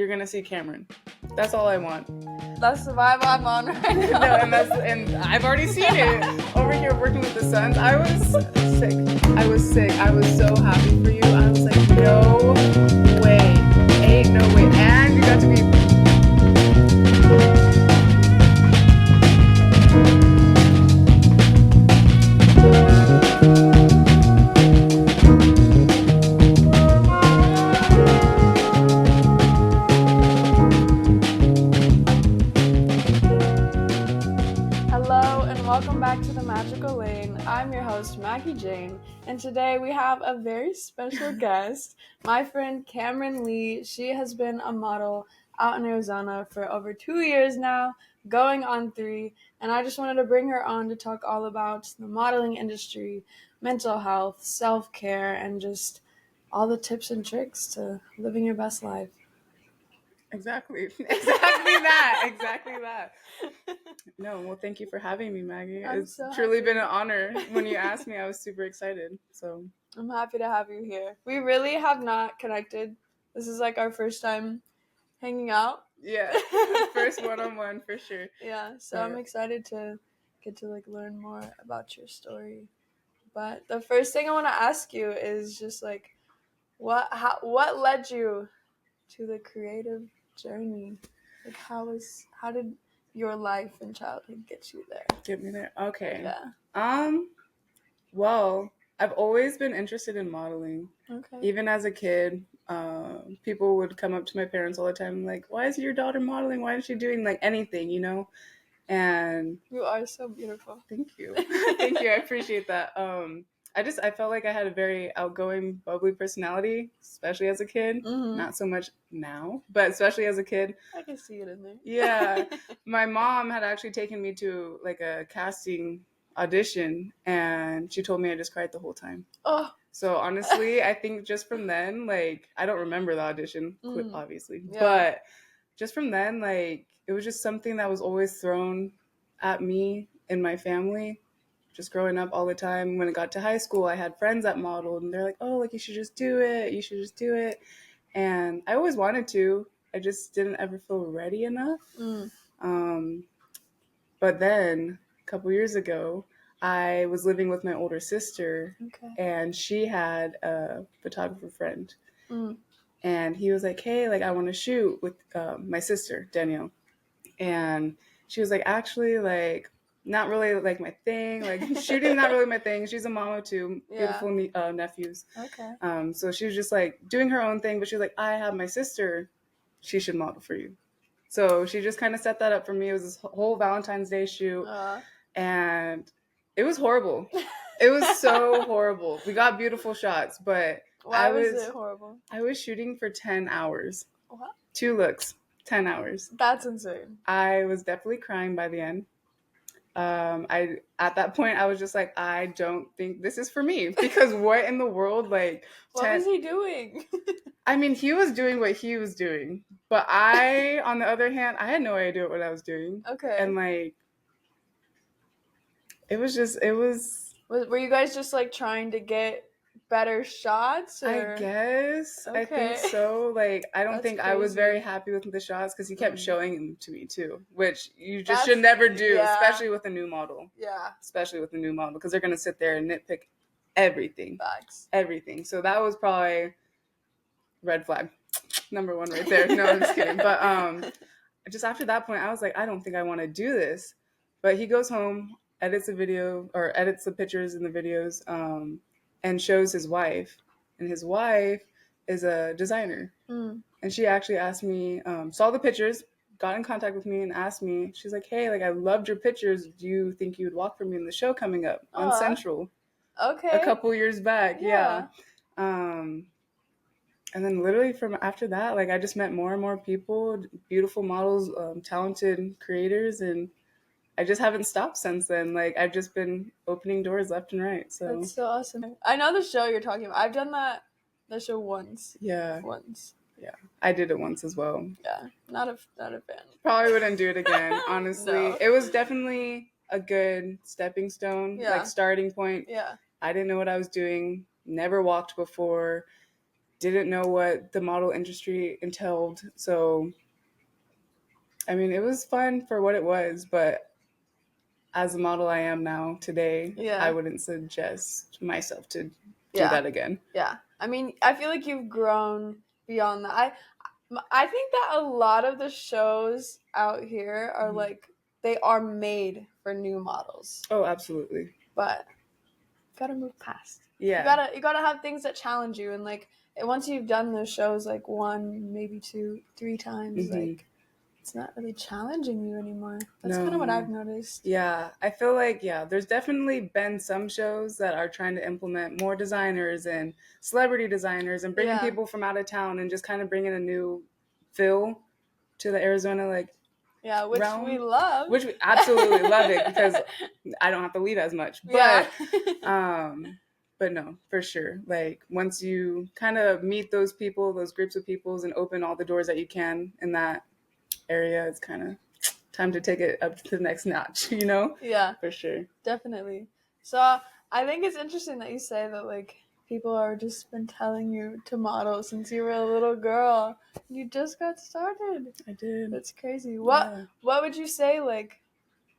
you're gonna see Cameryn. That's all I want. That's the vibe I'm on right now. No, and I've already seen it over here working with the Suns. I was sick. I was so happy for you. I was like, no way, ain't no way. And you got to be. Welcome back to the Magical Lane. I'm your host, Maggie Jane, and today we have a very special guest, my friend Cameryn Lee. She has been a model out in Arizona for over 2 years now, going on 3, and I just wanted to bring her on to talk all about the modeling industry, mental health, self-care, and just all the tips and tricks to living your best life. Exactly that. No, well, thank you for having me, Maggie. It's so truly been an honor. When you asked me, I was super excited. So I'm happy to have you here. We really have not connected. This is like our first time hanging out. Yeah, first one-on-one for sure. Yeah, so I'm excited to get to like learn more about your story. But the first thing I want to ask you is just like, what led you to the creative journey? Like, how did your life and childhood get you there? Get me there. Okay. Yeah. Well, I've always been interested in modeling. Okay. Even as a kid, people would come up to my parents all the time like, why is your daughter modeling? Why is she doing like anything, you know? And you are so beautiful. Thank you. Thank you. I appreciate that. I felt like I had a very outgoing, bubbly personality, especially as a kid. Mm-hmm. Not so much now, but especially as a kid. I can see it in there. Yeah. My mom had actually taken me to like a casting audition, and she told me I just cried the whole time. Oh. So honestly, I think just from then, like, I don't remember the audition, obviously, but just from then, like, it was just something that was always thrown at me in my family. Just growing up all the time. When it got to high school, I had friends that modeled, and they're like, oh, like, you should just do it. And I always wanted to. I just didn't ever feel ready enough. But then a couple years ago, I was living with my older sister, and she had a photographer friend. And he was like, hey, like, I want to shoot with my sister, Danielle. And she was like, actually, like, not really like my thing. Like, shooting not really my thing. She's a mom of 2 beautiful nephews. Okay. So she was just like doing her own thing, but she was like, I have my sister. She should model for you. So she just kind of set that up for me. It was this whole Valentine's Day shoot, and it was horrible. It was so horrible. We got beautiful shots, but why was it horrible? I was shooting for 10 hours. What? 2 looks, 10 hours. That's insane. I was definitely crying by the end. At that point I was just like, I don't think this is for me, because what in the world, like, what was he doing? I mean, he was doing what he was doing, but I, on the other hand, I had no idea what I was doing. Okay. And like, were you guys just like trying to get better shots, or? I guess. Okay. I think so. Like, I don't think crazy. I was very happy with the shots, because he kept showing them to me too, which you just should never do, especially with a new model. Yeah. Especially with a new model, because they're going to sit there and nitpick everything. Facts. Everything. So that was probably red flag number 1 right there. No, I'm just kidding. But just after that point, I was like, I don't think I want to do this. But he goes home, edits the pictures and the videos, and shows his wife. And his wife is a designer. And she actually asked me, saw the pictures, got in contact with me and asked me, she's like, hey, like, I loved your pictures. Do you think you would walk for me in the show coming up on Central? Okay. A couple years back. Yeah. And then literally from after that, like, I just met more and more people, beautiful models, talented creators, and I just haven't stopped since then. Like, I've just been opening doors left and right. So that's so awesome. I know the show you're talking about. I've done the show once. Yeah. Once. Yeah. I did it once as well. Yeah. Not a fan. Probably wouldn't do it again, honestly. No. It was definitely a good stepping stone, like, starting point. Yeah. I didn't know what I was doing. Never walked before. didn't know what the model industry entailed. So, I mean, it was fun for what it was, but as a model I am now today, I wouldn't suggest myself to do that again. Yeah. I mean, I feel like you've grown beyond that. I think that a lot of the shows out here are like, they are made for new models. Oh, absolutely. But you gotta move past. Yeah. You gotta have things that challenge you, and like once you've done those shows like 1, maybe 2, 3 times, like it's not really challenging you anymore. That's kind of what I've noticed. Yeah, I feel like, there's definitely been some shows that are trying to implement more designers and celebrity designers and bringing people from out of town and just kind of bringing a new feel to the Arizona, like, which realm. We love. Which we absolutely love it because I don't have to leave as much. But, but no, for sure. Like, once you kind of meet those people, those groups of peoples, and open all the doors that you can in that area, it's kind of time to take it up to the next notch, you know? Yeah. For sure. Definitely. So I think it's interesting that you say that, like, people are just been telling you to model since you were a little girl. You just got started. I did. That's crazy. What would you say, like,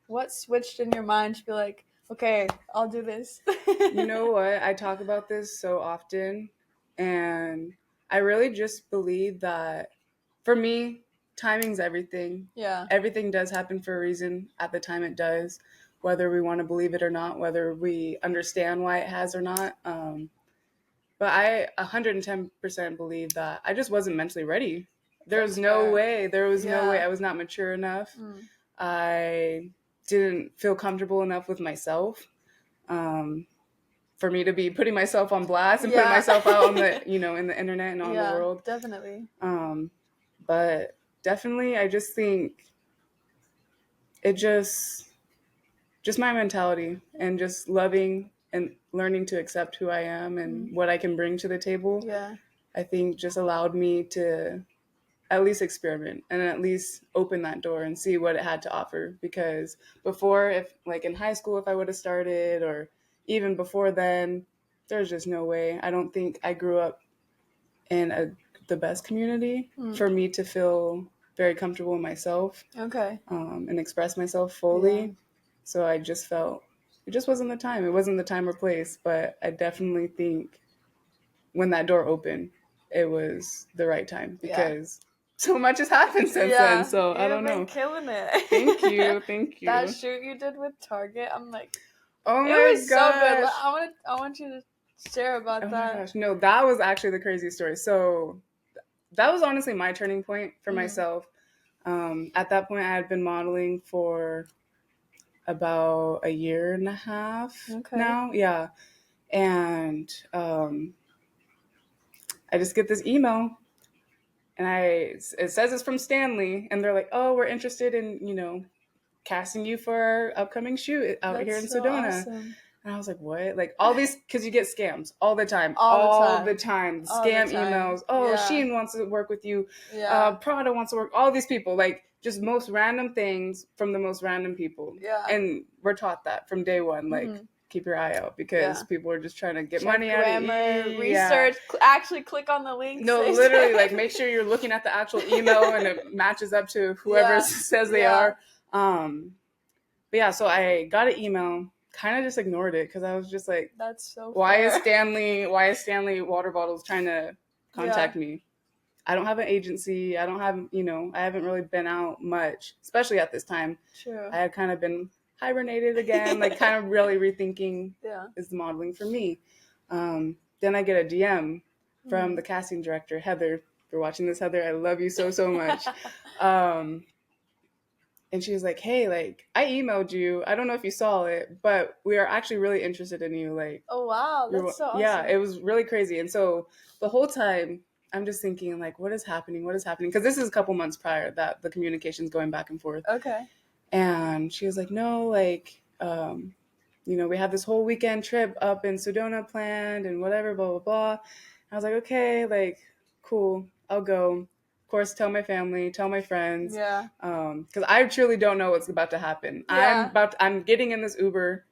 what switched in your mind to be like, okay, I'll do this? You know what? I talk about this so often, and I really just believe that, for me, timing's everything. Yeah. Everything does happen for a reason at the time it does, whether we want to believe it or not, whether we understand why it has or not. But I 110% believe that I just wasn't mentally ready. There was no way. There was no way. I was not mature enough. I didn't feel comfortable enough with myself for me to be putting myself on blast and putting myself out on the, in the internet and on the world. Definitely. But definitely, I just think it just my mentality and just loving and learning to accept who I am and what I can bring to the table. Yeah. I think just allowed me to at least experiment and at least open that door and see what it had to offer. Because before, if like in high school, if I would have started, or even before then, there's just no way. I don't think I grew up in the best community for me to feel very comfortable in myself. Okay. And express myself fully. Yeah. So I just felt it just wasn't the time. It wasn't the time or place. But I definitely think when that door opened, it was the right time because so much has happened since then. So I don't know. You've been killing it. Thank you. That shoot you did with Target, I'm like, oh my gosh. It was so good. I want you to share about that. Oh my gosh. No, that was actually the craziest story. So that was honestly my turning point for myself. At that point, I had been modeling for about a year and a half now. Yeah. And I just get this email and it says it's from Stanley, and they're like, oh, we're interested in, casting you for our upcoming shoot out here in Sedona. Awesome. And I was like, what? Like all these, because you get scams all the time. Scam emails. Oh, Shein wants to work with you. Yeah. Prada wants to work. All these people, like just most random things from the most random people. Yeah. And we're taught that from day one, like keep your eye out because people are just trying to get money out of you. Research, actually click on the links. No, literally, like make sure you're looking at the actual email and it matches up to whoever says they are. But yeah, so I got an email. Kind of just ignored it because I was just like, that's so why is Stanley water bottles trying to contact me? I don't have an agency. I don't have, I haven't really been out much, especially at this time. True. I had kind of been hibernated again, like kind of really rethinking is the modeling for me. Then I get a DM from the casting director, Heather. If you're watching this, Heather, I love you so, so much. And she was like, hey, like, I emailed you. I don't know if you saw it, but we are actually really interested in you. Like, oh, wow. That's so awesome. Yeah, it was really crazy. And so the whole time I'm just thinking, like, what is happening? What is happening? Because this is a couple months prior that the communication's going back and forth. Okay. And she was like, no, like, we have this whole weekend trip up in Sedona planned and whatever, blah, blah, blah. I was like, okay, like, cool, I'll go. Course, tell my family, tell my friends. Yeah. Because I truly don't know what's about to happen. Yeah. I'm getting in this Uber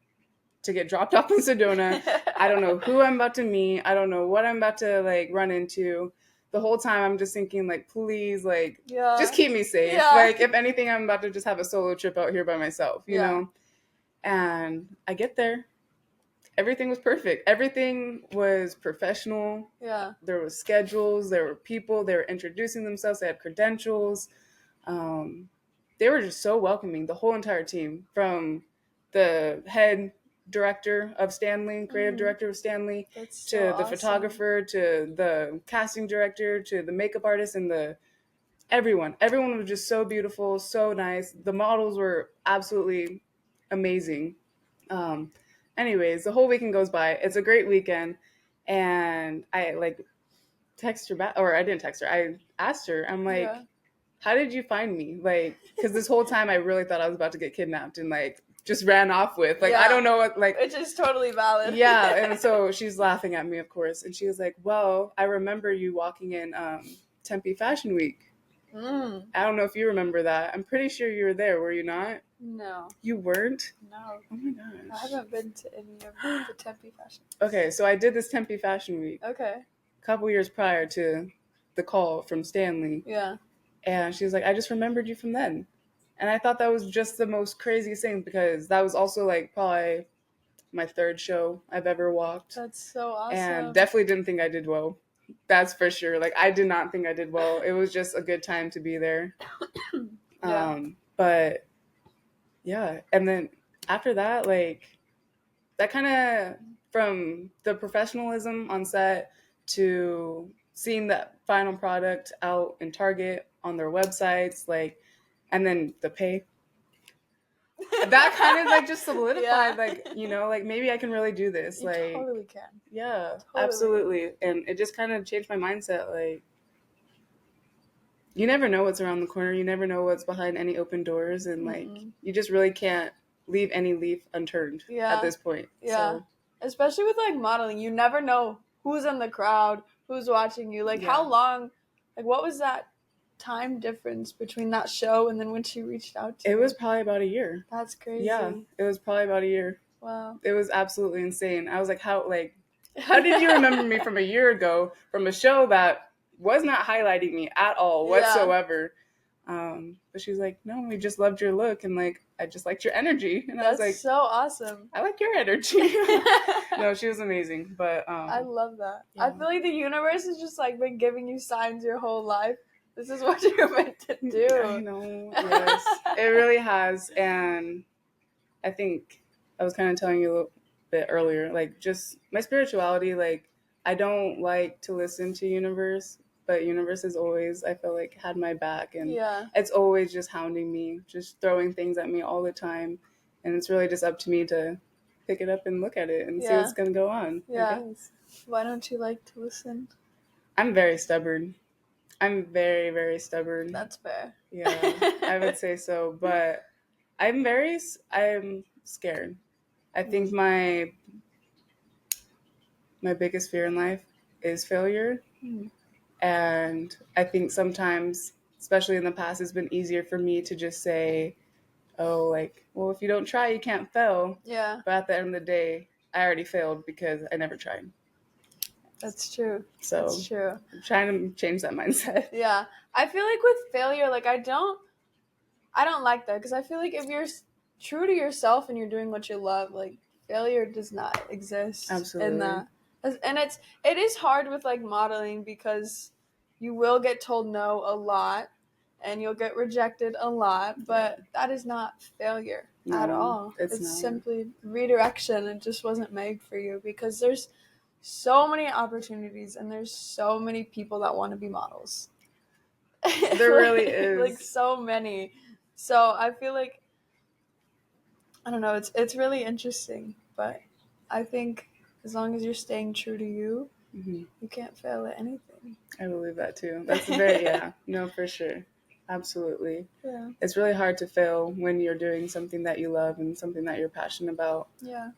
to get dropped off in Sedona. I don't know who I'm about to meet. I don't know what I'm about to like run into. The whole time I'm just thinking like, please, like, just keep me safe. Yeah. Like, if anything, I'm about to just have a solo trip out here by myself, you know? And I get there. Everything was perfect. Everything was professional. Yeah. There was schedules. There were people. They were introducing themselves. They had credentials. They were just so welcoming. The whole entire team, from the head director of Stanley, creative director of Stanley, to the photographer, to the casting director, to the makeup artist, and everyone was just so beautiful, so nice. The models were absolutely amazing. Anyways, the whole weekend goes by. It's a great weekend, and I like text her back, or I didn't text her. I asked her. I'm like, how did you find me? Like, because this whole time I really thought I was about to get kidnapped and like just ran off with. Like, I don't know what, like. Which is totally valid. Yeah, and so she's laughing at me, of course, and she was like, well, I remember you walking in Tempe Fashion Week. I don't know if you remember that. I'm pretty sure you were there, were you not? No. You weren't? No. Oh my gosh. I haven't been to any of the Tempe Fashion Week. Okay, so I did this Tempe Fashion Week. Okay. A couple years prior to the call from Stanley. Yeah. And she was like, I just remembered you from then. And I thought that was just the most craziest thing, because that was also like probably my third show I've ever walked. That's so awesome. And definitely didn't think I did well. That's for sure. Like, I did not think I did well. It was just a good time to be there. But yeah. And then after that, like, that kind of, from the professionalism on set to seeing that final product out in Target on their websites, like, and then the pay, that kind of like just solidified, like, you know, like, maybe I can really do this. You like, totally can. Yeah, Totally. absolutely. And it just kind of changed my mindset. Like, you never know what's around the corner. You never know what's behind any open doors. And like, you just really can't leave any leaf unturned at this point. Yeah. So. Especially with like modeling, you never know who's in the crowd, who's watching you. Like, how long, like, what was that time difference between that show and then when she reached out to you? It was probably about a year. That's crazy. Yeah, it was probably about a year. Wow. It was absolutely insane. I was like, how did you remember me from a year ago, from a show that was not highlighting me at all whatsoever? But she was like, no, we just loved your look, and like, I just liked your energy. And I was like, so awesome. I like your energy. No, she was amazing. But I love that. Yeah. I feel like the universe has just like been giving you signs your whole life. This is what you're meant to do. I know. Yes, it really has. And I think I was kind of telling you a little bit earlier, like, just my spirituality, like, I don't like to listen to universe, but universe has always, I feel like, had my back, and it's always just hounding me, just throwing things at me all the time, and it's really just up to me to pick it up and look at it and see what's going to go on. Yeah. Why don't you like to listen? I'm very stubborn. I'm very, very stubborn. That's fair. Yeah, I would say so, but I'm scared. I think my biggest fear in life is failure. And I think sometimes, especially in the past, it's been easier for me to just say, oh, like, well, if you don't try, you can't fail. Yeah. But at the end of the day, I already failed because I never tried. That's true. So that's true. I'm trying to change that mindset. Yeah. I feel like with failure, like, I don't like that, because I feel like if you're true to yourself and you're doing what you love, like, failure does not exist. Absolutely. In that. And it is hard with like modeling, because you will get told no a lot and you'll get rejected a lot, but that is not failure at all. It's simply redirection. It just wasn't made for you, because there's so many opportunities and there's so many people that want to be models. There really is. Like, so many. So I feel like, I don't know, it's really interesting, but I think as long as you're staying true to you, you can't fail at anything. I believe that too. That's very, no, for sure. Absolutely. Yeah. It's really hard to fail when you're doing something that you love and something that you're passionate about. Yeah.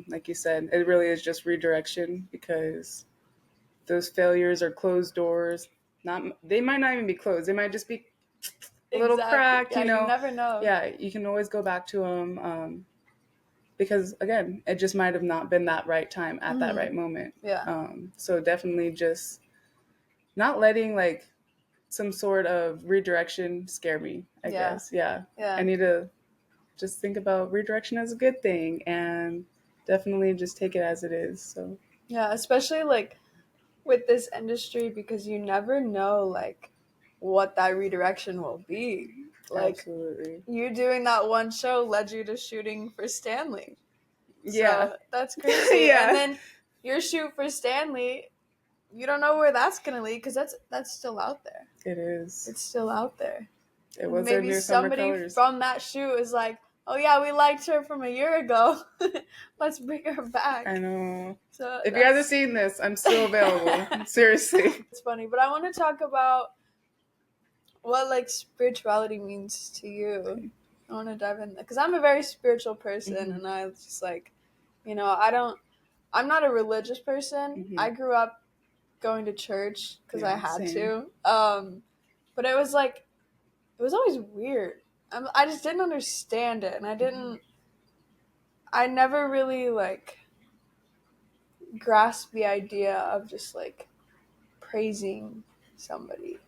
Like you said, it really is just redirection, because those failures are closed doors. They might not even be closed. They might just be a little cracked, you know. You never know. Yeah, you can always go back to them. because again, it just might have not been that right time at that right moment. Yeah. So definitely just not letting like some sort of redirection scare me, I guess. Yeah. I need to just think about redirection as a good thing and definitely just take it as it is. So Yeah, especially like with this industry, because you never know like what that redirection will be. Like, absolutely. You doing that one show led you to shooting for Stanley. Yeah. So that's crazy. Yeah. And then your shoot for Stanley, you don't know where that's gonna lead, because that's still out there. It is. It's still out there. It was their Maybe new summer somebody colors. from that shoot is like, oh yeah, we liked her from a year ago. Let's bring her back. I know. So if you guys have seen this, I'm still available. Seriously. It's funny, but I want to talk about what like spirituality means to you. I want to dive in there because I'm a very spiritual person, and I just like, I'm not a religious person. I grew up going to church because I had to. But it was always weird. I just didn't understand it, and I never really like grasped the idea of just like praising somebody.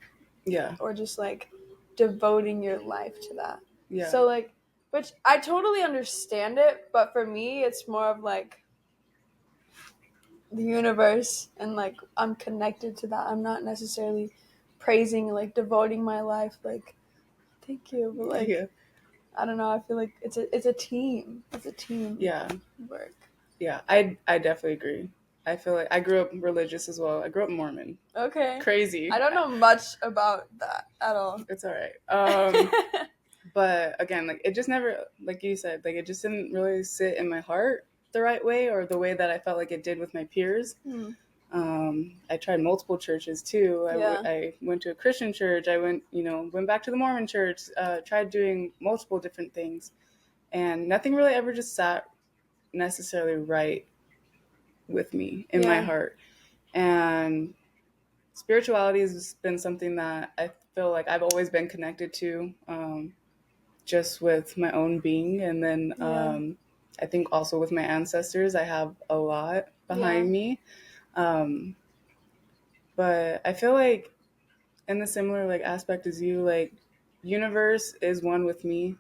Yeah. Or just like devoting your life to that. Yeah. So like, which I totally understand it, but for me, it's more of like the universe, and like I'm connected to that. I'm not necessarily praising, like devoting my life, like thank you, but like I don't know. I feel like it's a team. It's a team. Yeah. Work. Yeah, I definitely agree. I feel like I grew up religious as well. I grew up Mormon. Okay. Crazy. I don't know much about that at all. It's all right. But again, like it just never, like you said, like it just didn't really sit in my heart the right way, or the way that I felt like it did with my peers. I tried multiple churches too. I went to a Christian church. I went back to the Mormon church. Tried doing multiple different things, and nothing really ever just sat necessarily right with me in my heart. And spirituality has been something that I feel like I've always been connected to, just with my own being. And then I think also with my ancestors, I have a lot behind me. But I feel like in the similar like aspect as you, like universe is one with me.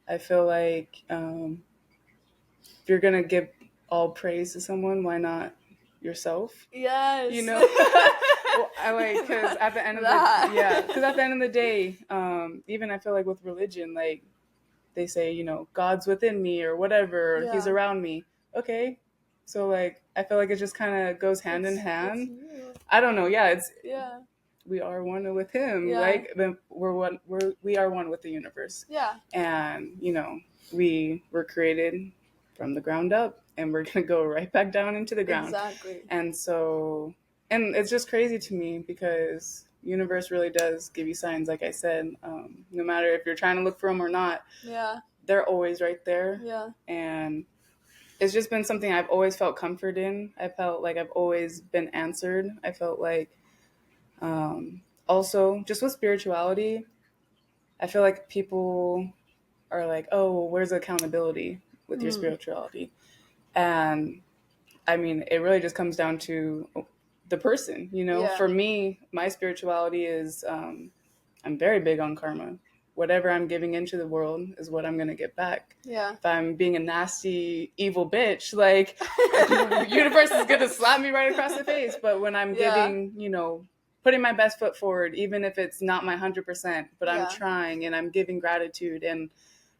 I feel like if you're going to give all praise to someone, why not yourself? Yes. Well, I like, because at the end of the day, even I feel like with religion, like they say, God's within me or whatever, he's around me. Okay, so like I feel like it just kind of goes hand in hand. I don't know. We are one with him. Like we are one with the universe. And we were created from the ground up, and we're gonna go right back down into the ground. Exactly. And so, and it's just crazy to me because universe really does give you signs, like I said. No matter if you're trying to look for them or not, they're always right there. And it's just been something I've always felt comfort in. I felt like I've always been answered. I felt like also just with spirituality, I feel like people are like, oh, where's the accountability with your spirituality? And I mean, it really just comes down to the person, For me, my spirituality is, I'm very big on karma. Whatever I'm giving into the world is what I'm going to get back. If I'm being a nasty, evil bitch, like, the universe is going to slap me right across the face. But when I'm giving, putting my best foot forward, even if it's not my 100%, but I'm trying, and I'm giving gratitude, and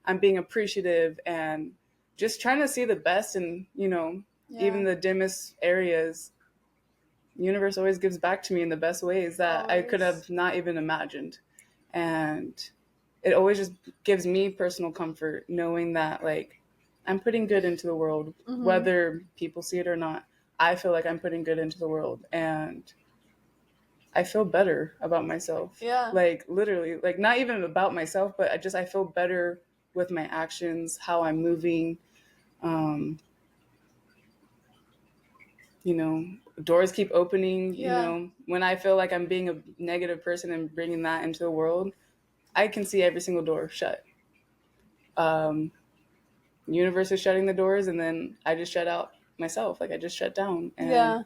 I'm being appreciative, and just trying to see the best in, even the dimmest areas. The universe always gives back to me in the best ways that I could have not even imagined. And it always just gives me personal comfort knowing that, like, I'm putting good into the world, whether people see it or not. I feel like I'm putting good into the world, and I feel better about myself. Like, literally, like, not even about myself, but I feel better with my actions, how I'm moving. Doors keep opening. When I feel like I'm being a negative person and bringing that into the world, I can see every single door shut. universe is shutting the doors, and then I just shut out myself. Like I just shut down, and Yeah.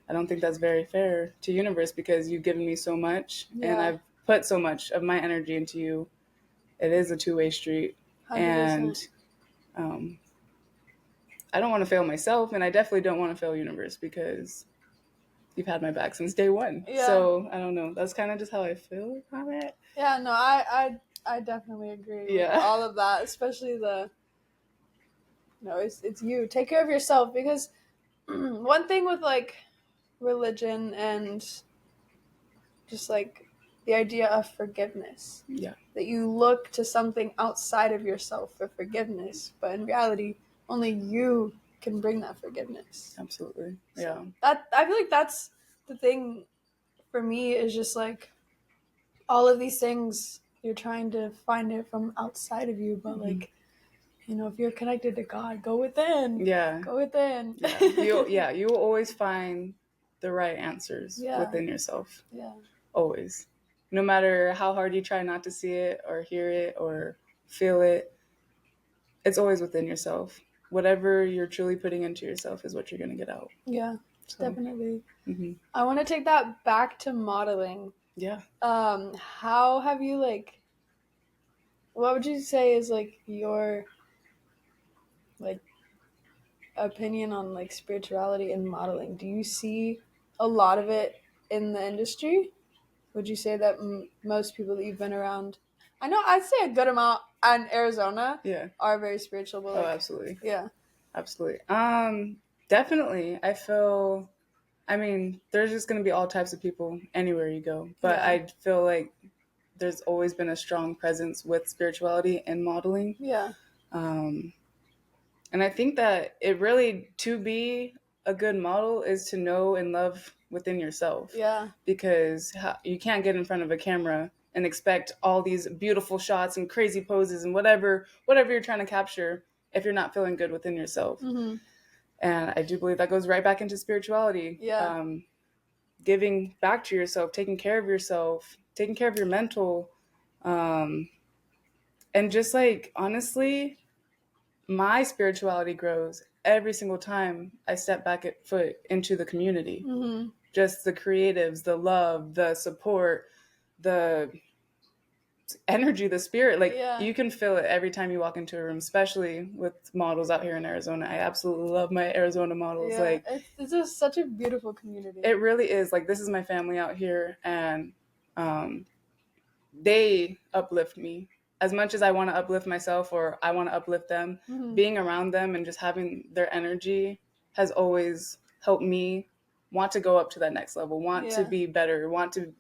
I don't think that's very fair to universe because you've given me so much, and Yeah. I've put so much of my energy into you. It is a two-way street, 100%. and I don't want to fail myself, and I definitely don't want to fail universe because you've had my back since day one. Yeah. So I don't know. That's kind of just how I feel about it. Yeah, no, I definitely agree with all of that, especially it's you. Take care of yourself, because one thing with like religion and just like the idea of forgiveness. Yeah. That you look to something outside of yourself for forgiveness, but in reality, only you can bring that forgiveness. Absolutely. So yeah. That I feel like that's the thing for me, is just like all of these things you're trying to find it from outside of you, but like, if you're connected to God, go within. Yeah. Go within. You will always find the right answers within yourself. Yeah. Always. No matter how hard you try not to see it or hear it or feel it, it's always within yourself. Whatever you're truly putting into yourself is what you're going to get out. Yeah, so. Definitely. Mm-hmm. I want to take that back to modeling. Yeah. How have you, like, what would you say is like your like opinion on like spirituality and modeling? Do you see a lot of it in the industry? Would you say that most people that you've been around, I know I'd say a good amount in Arizona, are very spiritual? But like, absolutely. Yeah. Absolutely. Definitely. I mean, there's just going to be all types of people anywhere you go. But I feel like there's always been a strong presence with spirituality and modeling. Yeah. And I think that it really, to be a good model, is to know and love within yourself. Yeah. Because you can't get in front of a camera and expect all these beautiful shots and crazy poses and whatever you're trying to capture if you're not feeling good within yourself. Mm-hmm. And I do believe that goes right back into spirituality. Yeah. Giving back to yourself, taking care of yourself, taking care of your mental. And just like, honestly, my spirituality grows every single time I step foot into the community. Mm-hmm. Just the creatives, the love, the support, the energy, the spirit. Like, you can feel it every time you walk into a room, especially with models out here in Arizona. I absolutely love my Arizona models. Yeah. Like, it's just such a beautiful community. It really is. Like, this is my family out here, and they uplift me as much as I want to uplift myself, or I want to uplift them. Mm-hmm. Being around them and just having their energy has always helped me want to go up to that next level, want to be better, want to,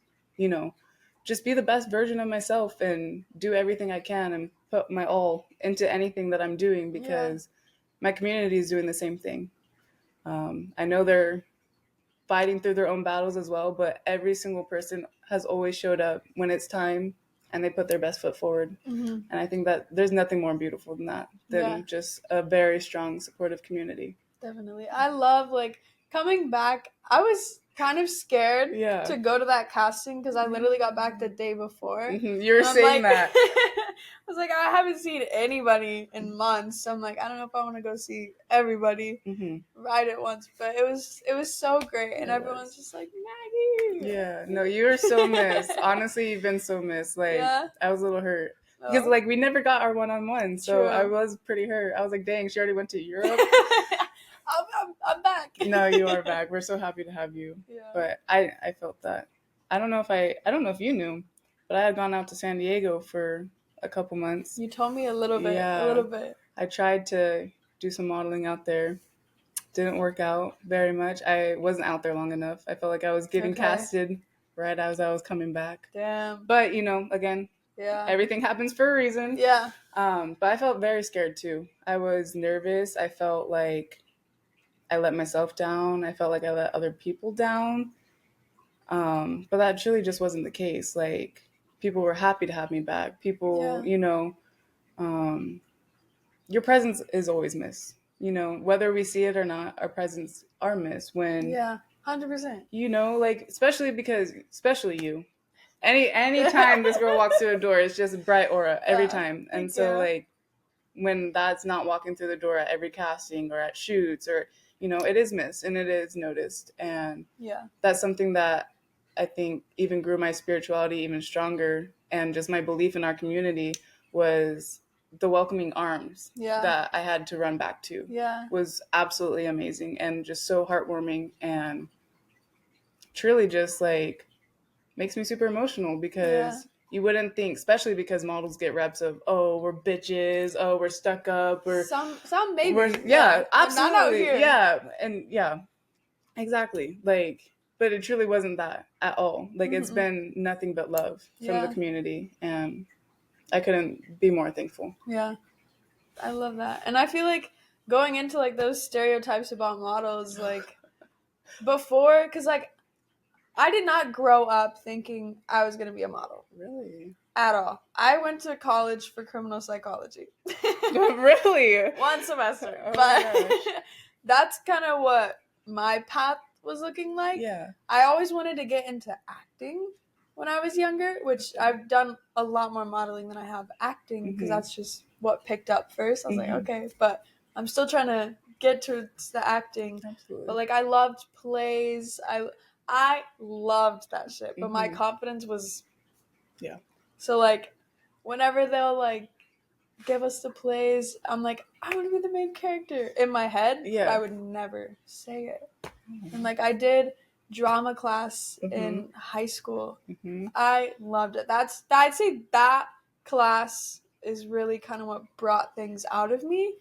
just be the best version of myself and do everything I can and put my all into anything that I'm doing, because my community is doing the same thing. I know they're fighting through their own battles as well, but every single person has always showed up when it's time and they put their best foot forward. Mm-hmm. And I think that there's nothing more beautiful than that, than just a very strong, supportive community. Definitely. I love, like, coming back. I was kind of scared to go to that casting because I literally got back the day before. Mm-hmm. You were saying that. I was like, I haven't seen anybody in months, so I'm like, I don't know if I want to go see everybody right at once. But it was so great, and everyone's just like, Maggie. Yeah, no, you were so missed. Honestly, you've been so missed. Like, I was a little hurt. Because, like, we never got our one-on-one, so I was pretty hurt. I was like, dang, she already went to Europe. I'm back. No, you are back. We're so happy to have you. Yeah. But I felt that. I don't know if you knew, but I had gone out to San Diego for a couple months. You told me a little bit. A little bit. I tried to do some modeling out there. Didn't work out very much. I wasn't out there long enough. I felt like I was getting casted right as I was coming back. Damn. But, again, everything happens for a reason. Yeah. But I felt very scared too. I was nervous. I felt like I let myself down. I felt like I let other people down. But that truly just wasn't the case. Like, people were happy to have me back. People, your presence is always missed. Whether we see it or not, our presence are missed when 100%. Like, especially you. Any time this girl walks through a door, it's just a bright aura every time. And so, like, when that's not walking through the door at every casting or at shoots, or, you know, it is missed and it is noticed. And that's something that I think even grew my spirituality even stronger, and just my belief in our community was the welcoming arms that I had to run back to was absolutely amazing and just so heartwarming, and truly just like makes me super emotional, because you wouldn't think, especially because models get reps of, oh, we're bitches, oh, we're stuck up, we're some maybe absolutely, not out here. And exactly, like, but it truly wasn't that at all. Like, it's been nothing but love from the community, and I couldn't be more thankful. I love that. And I feel like going into like those stereotypes about models, like before, because like I did not grow up thinking I was going to be a model. Really? At all. I went to college for criminal psychology. Really? One semester. Oh, but that's kind of what my path was looking like. Yeah. I always wanted to get into acting when I was younger, which I've done a lot more modeling than I have acting, because that's just what picked up first. I was like, okay, but I'm still trying to get to the acting. Absolutely. But like, I loved plays. I loved that shit, but my confidence was... Yeah. So, like, whenever they'll, like, give us the plays, I'm like, I want to be the main character. In my head, I would never say it. And, like, I did drama class in high school. I loved it. I'd say that class is really kind of what brought things out of me,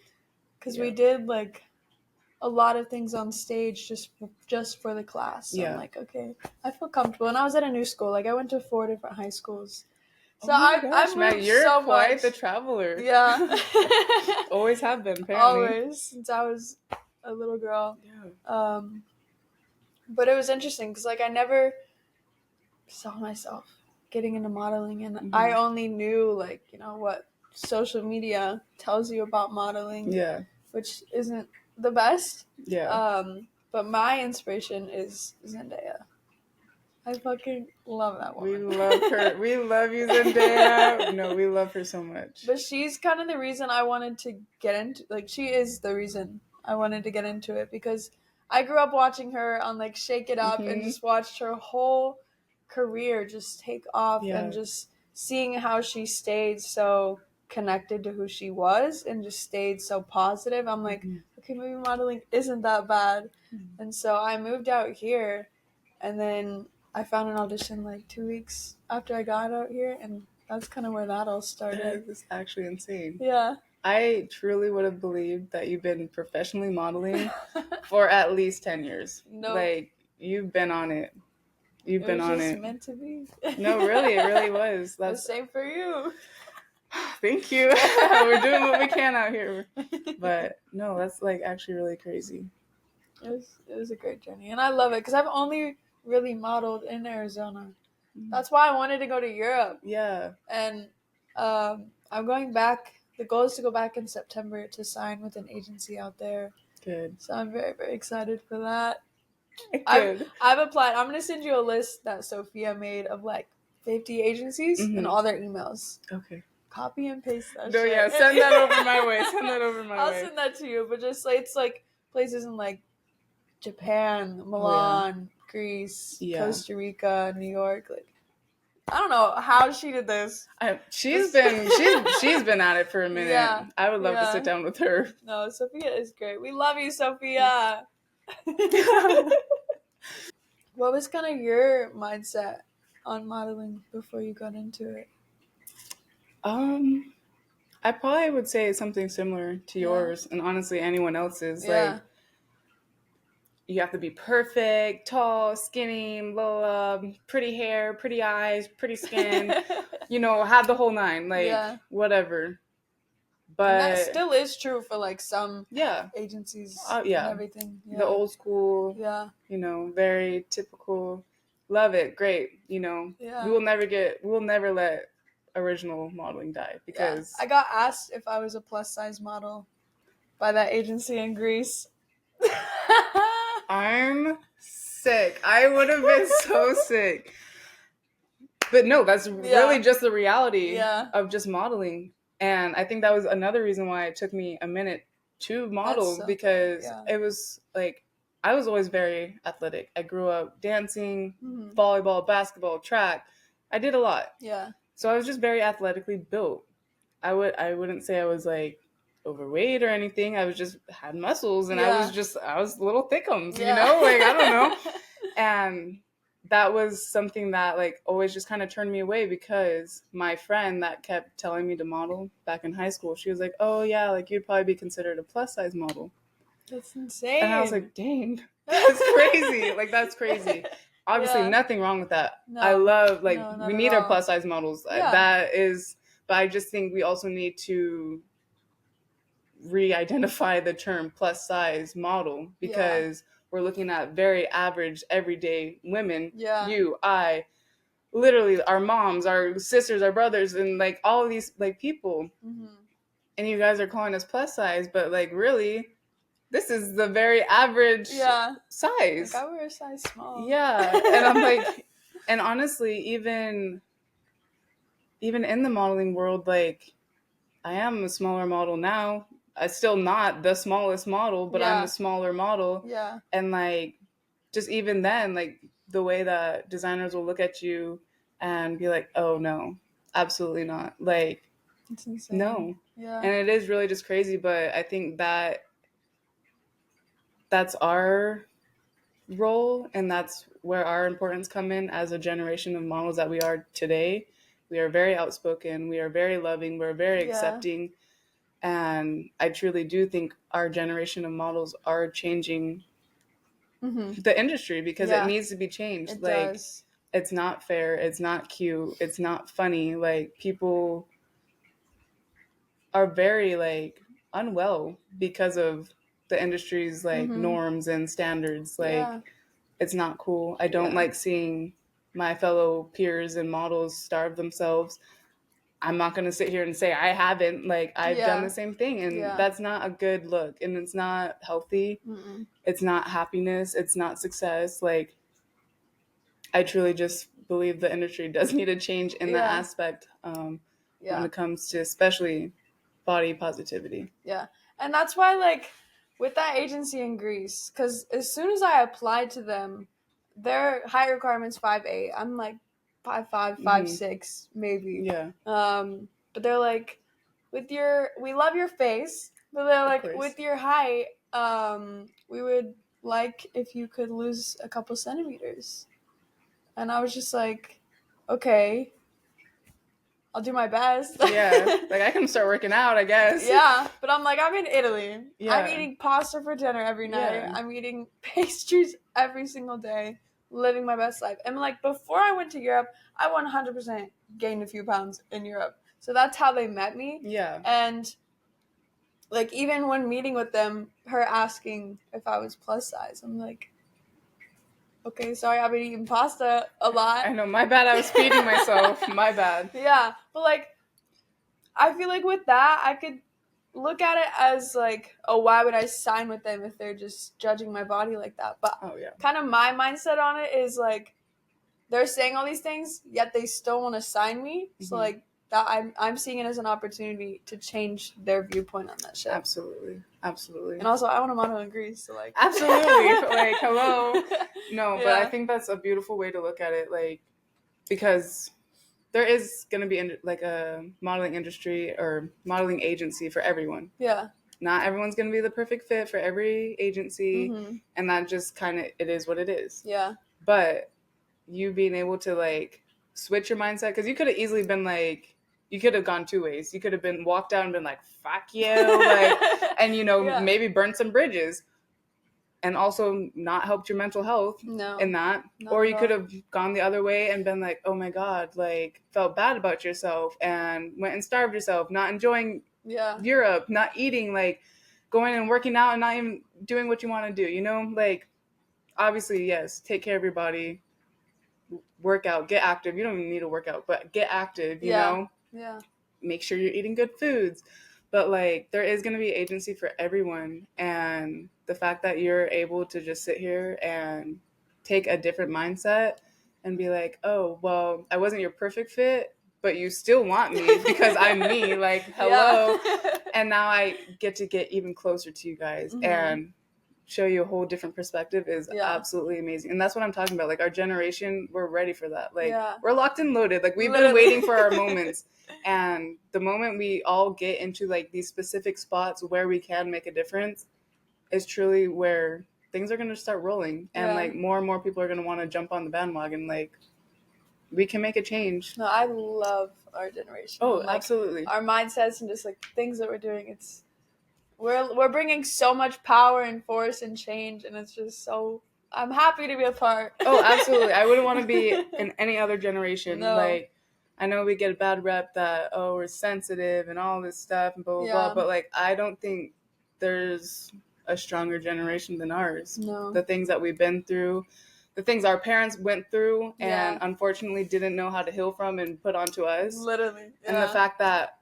because we did, like, a lot of things on stage just for the class. So I'm like, okay, I feel comfortable. And I was at a new school. Like, I went to 4 different high schools. So I've moved Matt, you're so quite much. the traveler. Yeah. Always have been, apparently. Always, since I was a little girl. Yeah. But it was interesting because, like, I never saw myself getting into modeling. And I only knew, like, you know, what social media tells you about modeling. Yeah. Which isn't the best. Yeah. But my inspiration is Zendaya. I fucking love that woman. We love her. We love you, Zendaya. No, we love her so much. But she's kind of the reason I wanted to get into, like, she is the reason I wanted to get into it, because I grew up watching her on, like, Shake It Up and just watched her whole career just take off, and just seeing how she stayed so connected to who she was and just stayed so positive. I'm like, okay, maybe modeling isn't that bad. And so I moved out here, and then I found an audition like 2 weeks after I got out here, and that's kind of where that all started. That is actually insane. Yeah. I truly would have believed that you've been professionally modeling for at least 10 years. No. Like, you've been on it. You've been on it. It was meant to be. No, really, it really was. That's the same for you. Thank you. We're doing what we can out here. But no, that's like actually really crazy. It was a great journey, and I love it because I've only really modeled in Arizona. That's why I wanted to go to Europe. Yeah. And I'm going back. The goal is to go back in September to sign with an agency out there. Good. So I'm very, very excited for that. Good. I've applied. I'm going to send you a list that Sophia made of like 50 agencies and all their emails. Okay. Copy and paste that No, shit. yeah, send that over my way. Send that over my way. I'll send that to you. But just like, it's like places in like Japan, Milan, Greece, Costa Rica, New York. Like, I don't know how she did this. She's been at it for a minute. Yeah. I would love to sit down with her. No, Sophia is great. We love you, Sophia. What was kind of your mindset on modeling before you got into it? I probably would say something similar to yours, and honestly anyone else's. Like, you have to be perfect, tall, skinny, pretty hair, pretty eyes, pretty skin, have the whole nine, like, whatever. But and that still is true for like some agencies and everything. Yeah. The old school, very typical. Love it. Great. We will never let original modeling die, because I got asked if I was a plus size model by that agency in Greece. I'm sick. I would have been so sick. But no, that's really just the reality of just modeling. And I think that was another reason why it took me a minute to model, because it was like, I was always very athletic. I grew up dancing, volleyball, basketball, track. I did a lot. Yeah. So I was just very athletically built. I wouldn't say I was like overweight or anything. I was just had muscles, and I was little thickums, you know? Like, I don't know. And that was something that like always just kind of turned me away, because my friend that kept telling me to model back in high school, she was like, "Oh yeah, like you'd probably be considered a plus size model." That's insane. And I was like, "Dang, that's crazy." Like, that's crazy. Obviously, nothing wrong with that. No, I love, like, we need our plus size models. Yeah. That is, but I just think we also need to re-identify the term plus size model, because we're looking at very average, everyday women. Yeah. You, I, literally our moms, our sisters, our brothers, and like all of these like people. Mm-hmm. And you guys are calling us plus size, but like really, this is the very average size. Like, I wear a size small. Yeah. And I'm like, and honestly, even in the modeling world, like, I am a smaller model now. I'm still not the smallest model, but I'm a smaller model. Yeah. And like, just even then, like the way that designers will look at you and be like, "Oh no, absolutely not." Like, it's insane. No. Yeah. And it is really just crazy, but I think that that's our role, and that's where our importance come in as a generation of models that we are today. We are very outspoken, we are very loving, we're very accepting. And I truly do think our generation of models are changing the industry, because it needs to be changed. It like does. It's not fair, it's not cute, it's not funny. Like, people are very like unwell because of the industry's like norms and standards. Like, it's not cool. I don't like seeing my fellow peers and models starve themselves. I'm not going to sit here and say I haven't. Like, I've done the same thing, and that's not a good look, and it's not healthy. Mm-mm. It's not happiness. It's not success. Like, I truly just believe the industry does need a change in that aspect when it comes to especially body positivity. Yeah. And that's why, like, with that agency in Greece, because as soon as I applied to them, their height requirement's 5'8". I'm like 5'5", 5'6", maybe. Yeah. But they're like, we love your face, but they're like, with your height, we would like if you could lose a couple centimeters. And I was just like, okay, I'll do my best. Yeah, like, I can start working out, I guess. Yeah, but I'm like, I'm in Italy. Yeah. I'm eating pasta for dinner every night. Yeah. I'm eating pastries every single day, living my best life. And like, before I went to Europe, I 100% gained a few pounds in Europe. So that's how they met me. Yeah. And like, even when meeting with them, her asking if I was plus size, I'm like, okay, sorry, I've been eating pasta a lot. I know, my bad, I was feeding myself. My bad. Yeah, but like, I feel like with that, I could look at it as like, oh, why would I sign with them if they're just judging my body like that? But kind of my mindset on it is like, they're saying all these things, yet they still want to sign me. Mm-hmm. So like, that I'm seeing it as an opportunity to change their viewpoint on that shit. Absolutely. And also, I want to model in Greece, so like, absolutely. Like, hello. No, but I think that's a beautiful way to look at it, like, because there is going to be like a modeling industry or modeling agency for everyone. Yeah. Not everyone's going to be the perfect fit for every agency. Mm-hmm. And that just kind of, it is what it is. Yeah. But you being able to like switch your mindset, because you could have easily been like, you could have gone two ways. You could have been walked out and been like, fuck you. Like, and, you know, maybe burnt some bridges. And also not helped your mental health in that. Or you could have gone the other way and been like, oh my God, like, felt bad about yourself and went and starved yourself, not enjoying Europe, not eating, like, going and working out and not even doing what you want to do, you know? Like, obviously, yes, take care of your body, work out, get active. You don't even need to work out, but get active, you know? Yeah. Make sure you're eating good foods. But, like, there is going to be agency for everyone. And the fact that you're able to just sit here and take a different mindset and be like, oh, well, I wasn't your perfect fit, but you still want me because I'm me. Like, hello. Yeah. And now I get to get even closer to you guys and show you a whole different perspective is absolutely amazing. And that's what I'm talking about. Like, our generation, we're ready for that. Like, we're locked and loaded. Like, we've been waiting for our moments. And the moment we all get into, like, these specific spots where we can make a difference is truly where things are going to start rolling. And, like, more and more people are going to want to jump on the bandwagon. Like, we can make a change. No, I love our generation. Oh, like, absolutely. Our mindsets and just, like, things that we're doing, we're bringing so much power and force and change, and it's just so, I'm happy to be a part. Oh, absolutely. I wouldn't want to be in any other generation. No. Like, I know we get a bad rep that, we're sensitive and all this stuff and blah, blah, blah. But, like, I don't think there's a stronger generation than ours. No. The things that we've been through, the things our parents went through and unfortunately didn't know how to heal from and put onto us. Literally. Yeah. And the fact that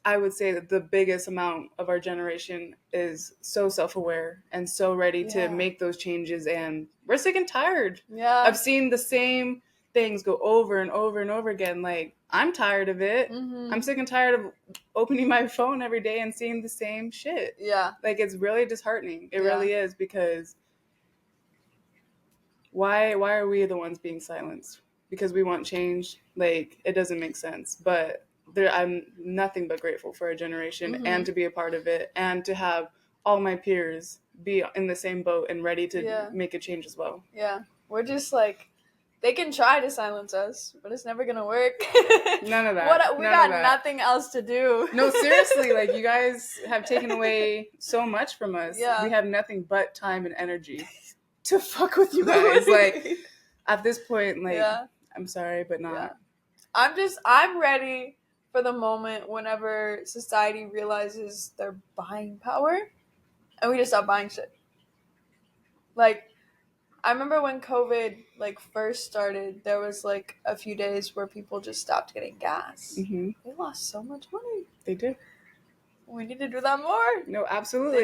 I would say that the biggest amount of our generation is so self-aware and so ready to make those changes. And we're sick and tired of seeing the same things go over and over and over again. Like, I'm tired of it. I'm sick and tired of opening my phone every day and seeing the same shit. Yeah. Like, it's really disheartening. It really is, because why are we the ones being silenced? Because we want change? Like, it doesn't make sense. But I'm nothing but grateful for our generation and to be a part of it and to have all my peers be in the same boat and ready to make a change as well. Yeah. We're just like, they can try to silence us, but it's never going to work. None of that. We got nothing else to do. No, seriously, like, you guys have taken away so much from us. Yeah. We have nothing but time and energy to fuck with you guys. Like, at this point, like, I'm sorry, but not. Yeah. I'm ready for the moment whenever society realizes their buying power and we just stop buying shit. Like, I remember when COVID, like, first started, there was, like, a few days where people just stopped getting gas. They lost so much money. They did. We need to do that more. No, absolutely.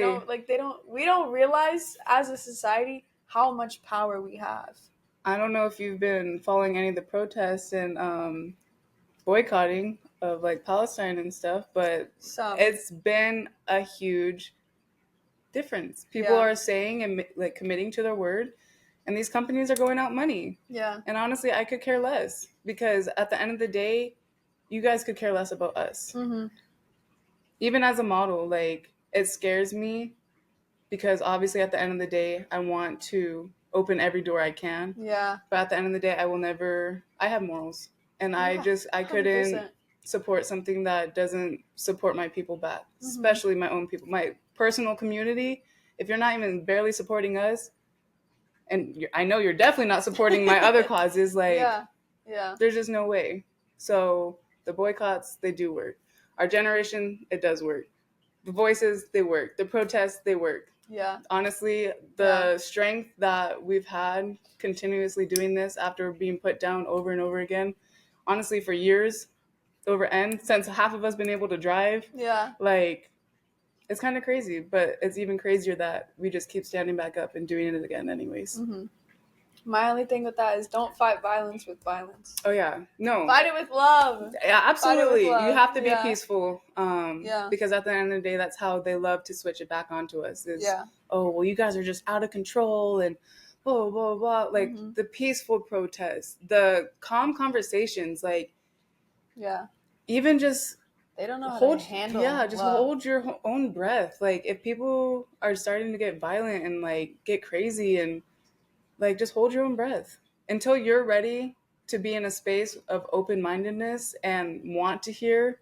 We don't realize as a society how much power we have. I don't know if you've been following any of the protests and boycotting of, like, Palestine and stuff, but it's been a huge difference. People are saying and, like, committing to their word, and these companies are going out money. Yeah. And honestly, I could care less, because at the end of the day, you guys could care less about us. Even as a model, like, it scares me, because obviously at the end of the day, I want to open every door I can. Yeah. But at the end of the day, I have morals. And I couldn't 100%. Support something that doesn't support my people back, especially my own people, my personal community. If you're not even barely supporting us, and I know you're definitely not supporting my other causes, like, there's just no way. So the boycotts, they do work. Our generation, it does work. The voices, they work. The protests, they work. Yeah. Honestly, the strength that we've had continuously doing this after being put down over and over again, honestly, for years, over end, since half of us been able to drive. Yeah. Like, it's kind of crazy, but it's even crazier that we just keep standing back up and doing it again anyways. My only thing with that is don't fight violence with violence. Oh, yeah. No. Fight it with love. Yeah, absolutely. You have to be peaceful. Because at the end of the day, that's how they love to switch it back onto us. Oh, well, you guys are just out of control and blah, blah, blah. Like, the peaceful protests, the calm conversations, like, even just... They don't know how to handle just hold your own breath. Like, if people are starting to get violent and, like, get crazy and, like, just hold your own breath until you're ready to be in a space of open-mindedness and want to hear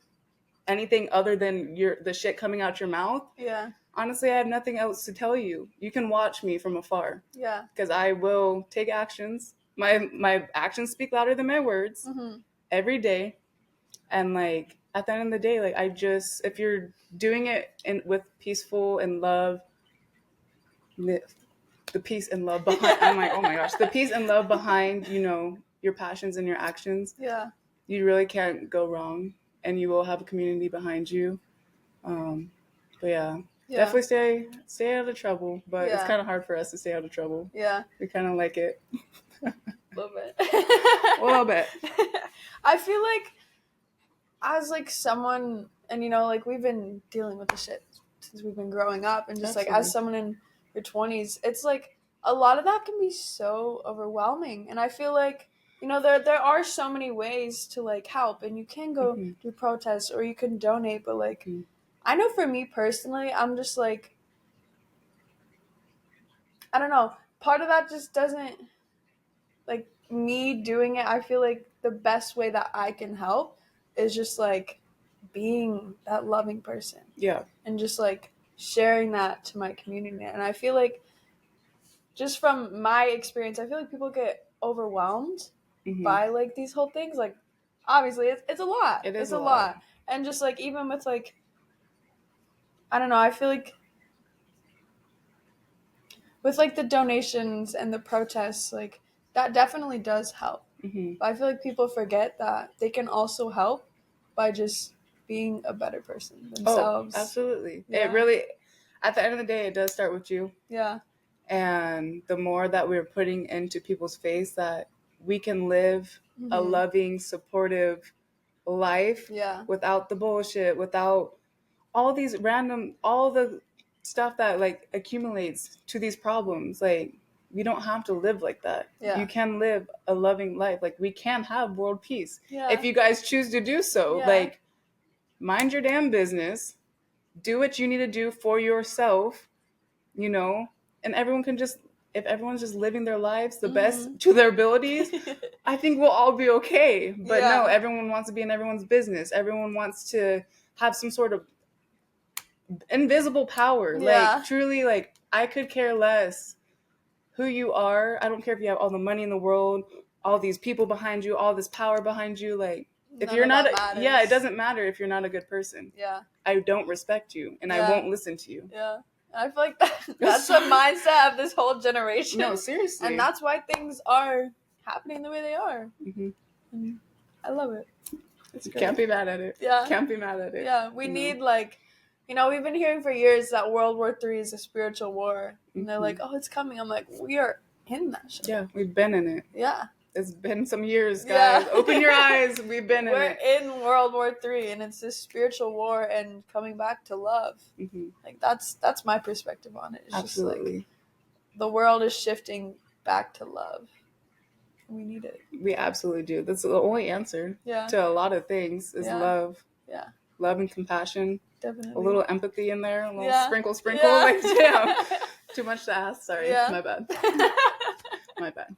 anything other than the shit coming out your mouth. Yeah. Honestly, I have nothing else to tell you. You can watch me from afar. Yeah. Because I will take actions. My actions speak louder than my words every day. And, like, at the end of the day, like, if you're doing it with peaceful and love, the peace and love behind, I'm like, oh my gosh, the peace and love behind, your passions and your actions. Yeah. You really can't go wrong, and you will have a community behind you. But definitely stay out of trouble, but it's kind of hard for us to stay out of trouble. Yeah. We kind of like it. A little bit. A little bit. I feel like as like someone, and like we've been dealing with the shit since we've been growing up, and just like as someone in your 20s, it's like a lot of that can be so overwhelming. And I feel like there are so many ways to like help, and you can go do protests or you can donate, but like I know for me personally, I'm just like, I don't know, part of that just doesn't, like, me doing it, I feel like the best way that I can help is just like being that loving person. Yeah. And just like sharing that to my community. And I feel like just from my experience, I feel like people get overwhelmed by like these whole things. Like obviously it's a lot. It's a lot. And just like even with like, I don't know, I feel like with like the donations and the protests, like that definitely does help. But I feel like people forget that they can also help by just being a better person themselves. Oh, absolutely. Yeah. It really, at the end of the day, it does start with you. Yeah. And the more that we're putting into people's face that we can live a loving, supportive life without the bullshit, without all these all the stuff that like accumulates to these problems. Like, we don't have to live like that. Yeah. You can live a loving life. Like, we can have world peace. Yeah. If you guys choose to do so. Yeah. Like, mind your damn business. Do what you need to do for yourself, and everyone can just, if everyone's just living their lives the best to their abilities, I think we'll all be okay. But no, everyone wants to be in everyone's business. Everyone wants to have some sort of invisible power. Yeah. Like, truly, like, I could care less who you are. I don't care if you have all the money in the world, all these people behind you, all this power behind you. Like, if you're not, it doesn't matter if you're not a good person. Yeah. I don't respect you, and I won't listen to you. Yeah. I feel like that's the mindset of this whole generation. No, seriously. And that's why things are happening the way they are. And I love it. Can't be mad at it. Yeah. Can't be mad at it. Yeah. We need, like, we've been hearing for years that World War III is a spiritual war. And they're like, oh, it's coming. I'm like, we are in that shit. Yeah, we've been in it. Yeah. It's been some years, guys. Yeah. Open your eyes. We've been in it. We're in World War III, and it's this spiritual war and coming back to love. Like, that's my perspective on it. It's absolutely. Just like, the world is shifting back to love. We need it. We absolutely do. That's the only answer to a lot of things is love. Yeah. Love and compassion. Definitely. A little empathy in there. A little sprinkle. Yeah. Like, damn. Too much to ask. Sorry. Yeah. My bad. My bad.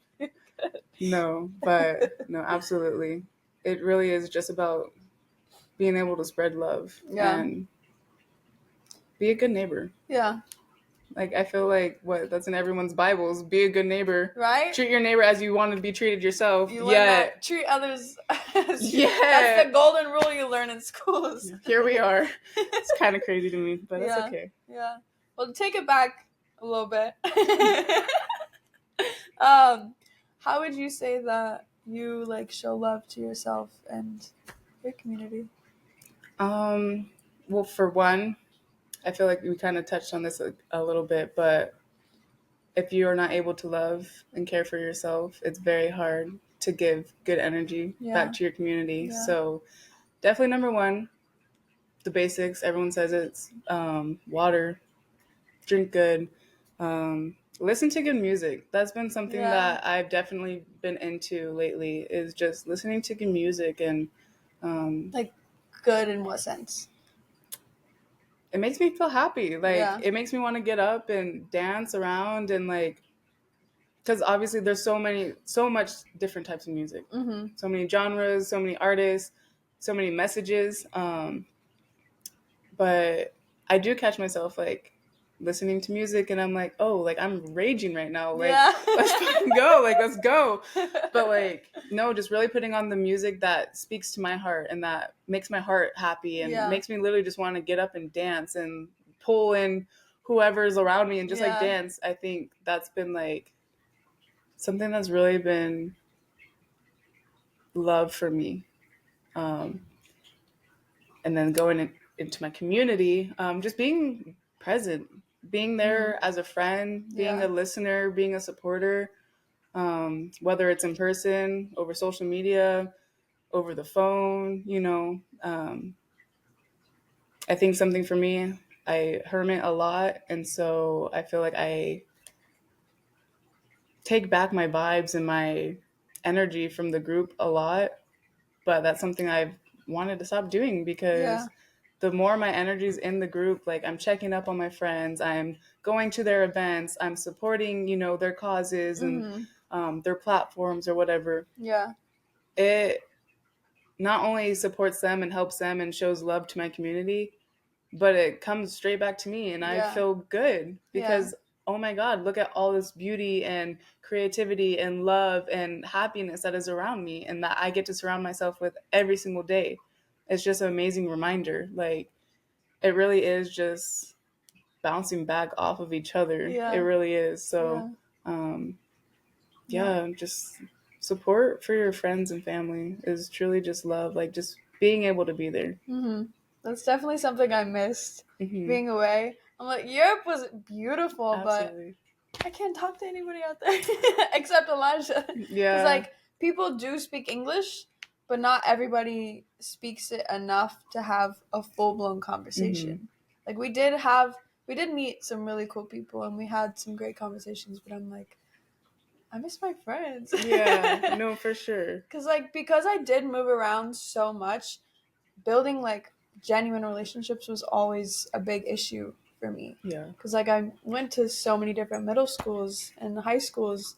No, absolutely. It really is just about being able to spread love and be a good neighbor. Yeah. Like, I feel like that's in everyone's Bibles. Be a good neighbor. Right? Treat your neighbor as you want to be treated yourself. You learn that. Treat others as that's the golden rule you learn in schools. Here we are. It's kind of crazy to me, but it's okay. Yeah. Well, take it back a little bit. How would you say that you, like, show love to yourself and your community? Well, for one, I feel like we kind of touched on this a little bit, but if you are not able to love and care for yourself, it's very hard to give good energy back to your community. Yeah. So definitely number one, the basics. Everyone says it's water, drink good, listen to good music. That's been something that I've definitely been into lately, is just listening to good music. And like, good in what sense? It makes me feel happy. Like, it makes me want to get up and dance around, and like, because obviously there's so much different types of music, so many genres, so many artists, so many messages. But I do catch myself like listening to music, and I'm like, oh, like, I'm raging right now. Like, let's fucking go. Like, let's go. But like, no, just really putting on the music that speaks to my heart and that makes my heart happy and makes me literally just want to get up and dance and pull in whoever's around me and just like dance. I think that's been like something that's really been love for me. And then going into my community, just being present, being there as a friend, being a listener, being a supporter, whether it's in person, over social media, over the phone, I think something for me, I hermit a lot. And so I feel like I take back my vibes and my energy from the group a lot. But that's something I've wanted to stop doing because the more my energy's in the group, like I'm checking up on my friends, I'm going to their events, I'm supporting, their causes and their platforms or whatever. Yeah. It not only supports them and helps them and shows love to my community, but it comes straight back to me and I feel good because oh my God, look at all this beauty and creativity and love and happiness that is around me and that I get to surround myself with every single day. It's just an amazing reminder. Like, it really is just bouncing back off of each other. Yeah. It really is. So, just support for your friends and family is truly just love. Like, just being able to be there. That's definitely something I missed, being away. I'm like, Europe was beautiful, Absolutely. but I can't talk to anybody out there except Elijah. Yeah. Because, like, people do speak English, but not everybody speaks it enough to have a full-blown conversation. Like, we did meet some really cool people, and we had some great conversations, but I'm like, I miss my friends. Yeah, no, for sure. Because I did move around so much, building, like, genuine relationships was always a big issue for me. Yeah. Because, like, I went to so many different middle schools and high schools,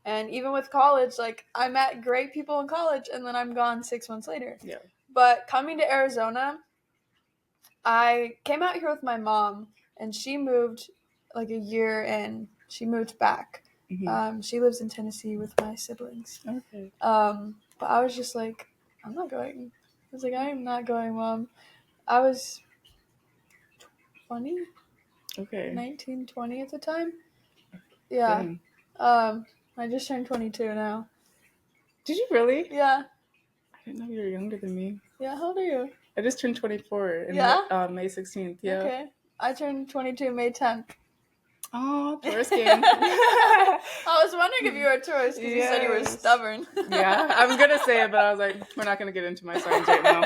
and even with college, like, I met great people in college, and then I'm gone 6 months later. Yeah. But coming to Arizona, I came out here with my mom, and she moved, like, a year in. She moved back. She lives in Tennessee with my siblings. Okay. But I was just like, I'm not going. I was like, I am not going, Mom. I was 20? Okay. 19, 20 at the time? Yeah. I just turned 22 now. Did you really? Yeah. I didn't know you were younger than me. Yeah, how old are you? I just turned 24 in May 16th. Yeah. Okay. I turned 22 May 10th. Oh, tourist game. I was wondering if you were a tourist because you said you were stubborn. Yeah, I was going to say it, but I was like, we're not going to get into my signs right now.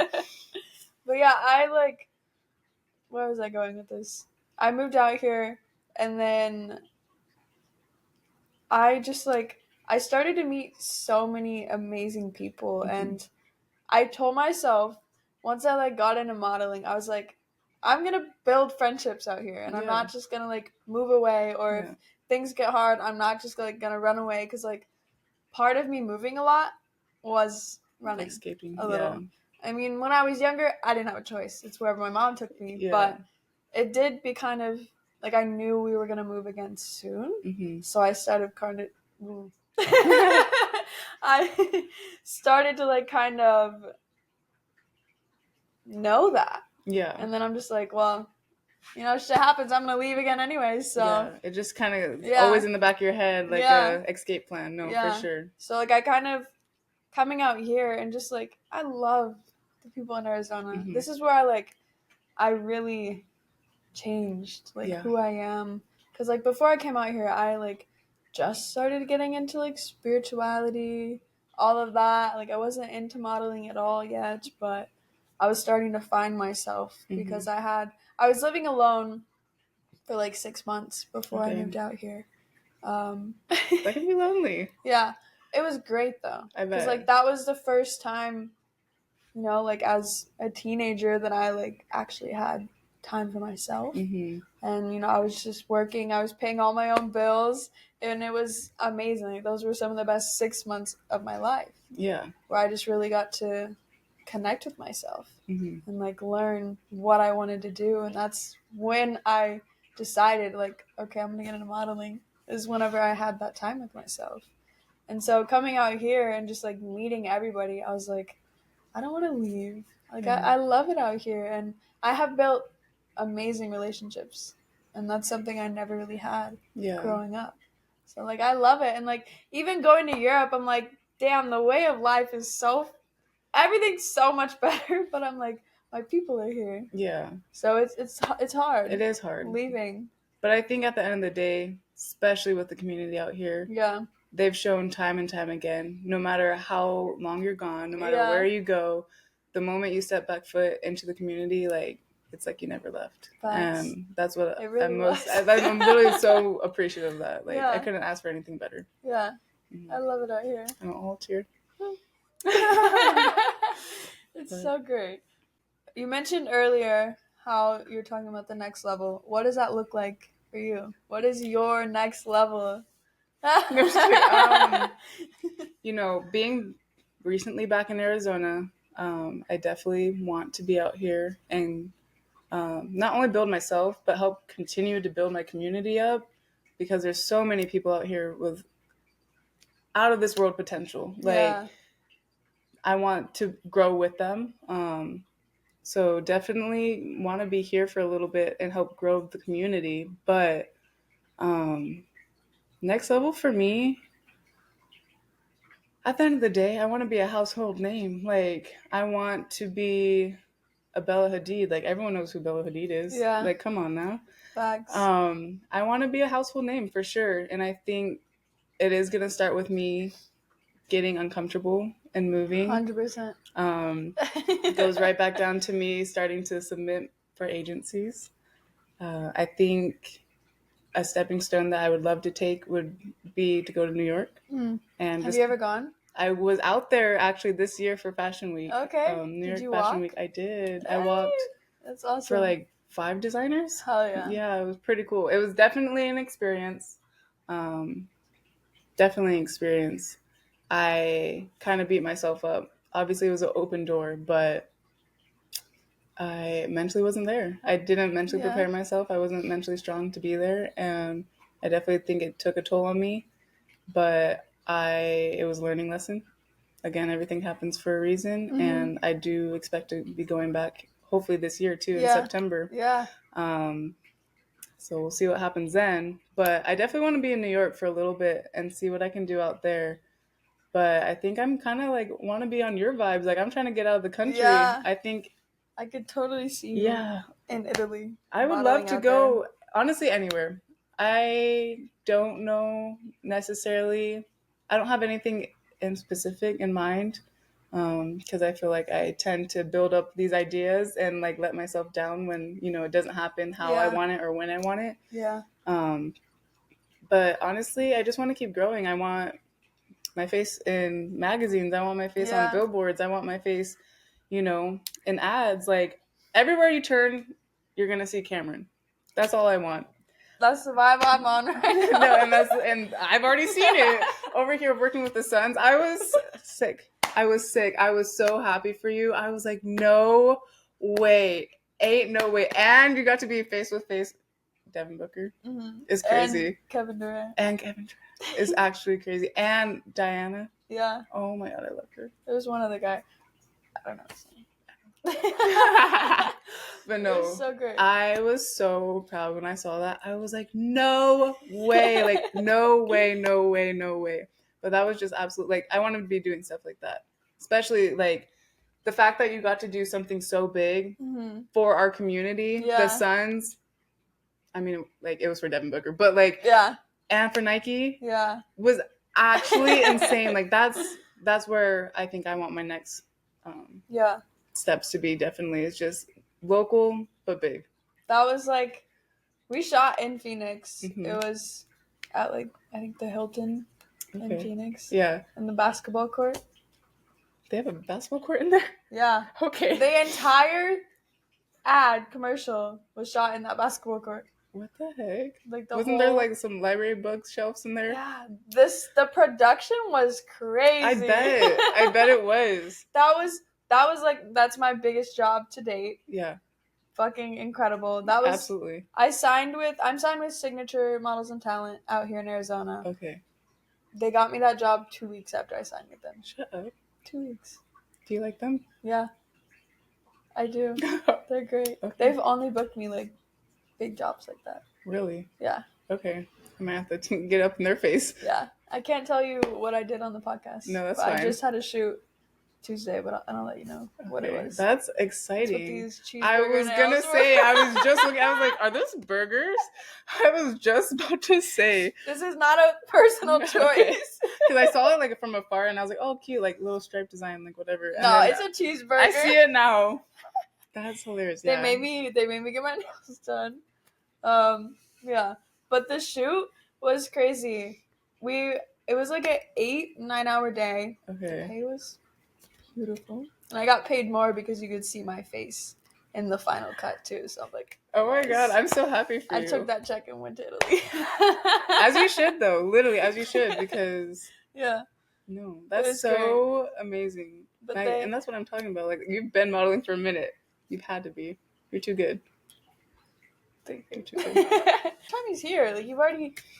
But yeah, where was I going with this? I moved out here, and then I just, I started to meet so many amazing people, and I told myself, once I, got into modeling, I was like, I'm going to build friendships out here, and I'm not just going to, move away, or if things get hard, I'm not just, going to run away, because, part of me moving a lot was running. Escaping, a little. I mean, when I was younger, I didn't have a choice. It's wherever my mom took me, but it did be kind of, I knew we were going to move again soon, so I started kind of, I started to, kind of know that. Yeah. And then I'm just like, well, shit happens, I'm going to leave again anyway, so. Yeah, it just kind of always in the back of your head, a escape plan. No, for sure. So, I kind of, coming out here and just, I love the people in Arizona. This is where I really changed, who I am. Because, before I came out here, I, just started getting into, spirituality, all of that. I wasn't into modeling at all yet, but I was starting to find myself because I was living alone for, 6 months before I moved out here. That can be lonely. Yeah. It was great, though. I bet. Because, that was the first time, as a teenager that I, actually had time for myself. And, I was just working. I was paying all my own bills. And it was amazing. Those were some of the best 6 months of my life. Yeah. Where I just really got to connect with myself. And, learn what I wanted to do. And that's when I decided, okay, I'm going to get into modeling. Is whenever I had that time with myself. And so coming out here and just, meeting everybody, I was like, I don't want to leave. I love it out here. And I have built amazing relationships. And that's something I never really had growing up. So, I love it. And, even going to Europe, I'm like, damn, the way of life is everything's so much better. But I'm like, my people are here. Yeah. So it's hard. It is hard. Leaving. But I think at the end of the day, especially with the community out here, they've shown time and time again, no matter how long you're gone, no matter Yeah. where you go, the moment you step back foot into the community, like, it's like you never left. Facts. And that's what It really I'm was. I'm literally so appreciative of that. Like, Yeah. I couldn't ask for anything better. Yeah. I love it out here. I'm all teared. It's so great. You mentioned earlier how you're talking about the next level. What does that look like for you? What is your next level? You know, being recently back in Arizona, I definitely want to be out here and not only build myself, but help continue to build my community up, because there's so many people out here with out of this world potential. Like, Yeah. I want to grow with them. So definitely want to be here for a little bit and help grow the community. But next level for me, at the end of the day, I want to be a household name. Like, I want to be a Bella Hadid. Like, everyone knows who Bella Hadid is. Yeah. Like, come on now. Facts. I want to be a household name for sure. And I think it is going to start with me getting uncomfortable and moving. 100%. It goes right back down to me starting to submit for agencies. I think a stepping stone that I would love to take would be to go to New York. Mm. And Have you ever gone? I was out there actually this year for Fashion Week. Okay. New Did York you Fashion walk? Week. I did. Hey, I walked that's awesome. for like 5 designers. Hell yeah. Yeah, it was pretty cool. It was definitely an experience. Definitely an experience. I kind of beat myself up. Obviously, it was an open door, but I mentally wasn't there. I didn't mentally prepare myself. I wasn't mentally strong to be there, and I definitely think it took a toll on me. But it was a learning lesson. Again, everything happens for a reason, and I do expect to be going back hopefully this year too, in September. Yeah. So we'll see what happens then. But I definitely want to be in New York for a little bit and see what I can do out there. But I think I'm kind of like want to be on your vibes. Like, I'm trying to get out of the country. Yeah. I think I could totally see you in Italy. I would love to go, honestly, anywhere. I don't know necessarily. I don't have anything in specific in mind, because I feel like I tend to build up these ideas and like let myself down when, you know, it doesn't happen how I want it or when I want it. Yeah. But honestly, I just want to keep growing. I want my face in magazines. I want my face on billboards. I want my face, you know, in ads. Like, everywhere you turn, you're gonna see Cameryn. That's all I want. That's the vibe I'm on right now. No, and I've already seen it over here working with the Suns. I was sick. I was so happy for you. I was like, no way, ain't no way. And you got to be face with face. Devin Booker is crazy. And Kevin Durant is actually crazy. And Diana. Yeah. Oh my god, I love her. There was one other guy. I don't know his name. But no, it was so great. I was so proud when I saw that. I was like, no way, like no way, no way, no way. But that was just absolute. Like, I wanted to be doing stuff like that, especially like the fact that you got to do something so big for our community, the Suns. I mean, like, it was for Devin Booker, but like, and for Nike, was actually insane. Like, that's where I think I want my next steps to be. Definitely, it's just local but big. That was like, we shot in Phoenix. It was at like, I think the Hilton in Phoenix. Yeah. In the basketball court. They have a basketball court in there? Yeah. Okay. The entire ad commercial was shot in that basketball court. What the heck? Like, wasn't there like some library bookshelves in there? Yeah. The production was crazy. I bet it was. That was like, that's my biggest job to date. Yeah. Fucking incredible. That was absolutely. I'm signed with Signature Models and Talent out here in Arizona. Okay. They got me that job 2 weeks after I signed with them. Shut up. 2 weeks. Do you like them? Yeah. I do. They're great. Okay. They've only booked me like big jobs like that. Really? Yeah. Okay. I'm gonna have to get up in their face. Yeah. I can't tell you what I did on the podcast. No, that's fine. I just had a shoot Tuesday, but I'll let you know what it was. That's It's exciting. what these cheeseburger I was gonna nails were. say, I was just looking, I was like, are those burgers? I was just about to say. This is not a personal choice. Because I saw it like from afar and I was like, oh, cute, like little stripe design, like whatever. And No, then it's a cheeseburger. I see it now. That's hilarious. They Yeah. made me get my nails done. Yeah. But the shoot was crazy. It was like an 8-9 hour day. Okay. The pay was beautiful. And I got paid more because you could see my face in the final cut too. So I'm like, oh my yes. God, I'm so happy for you. I took that check and went to Italy. As you should though, literally as you should, because yeah. no, that's so amazing. But and that's what I'm talking about. Like you've been modeling for a minute. You've had to be. You're too good. You're too good. Tommy's here. Like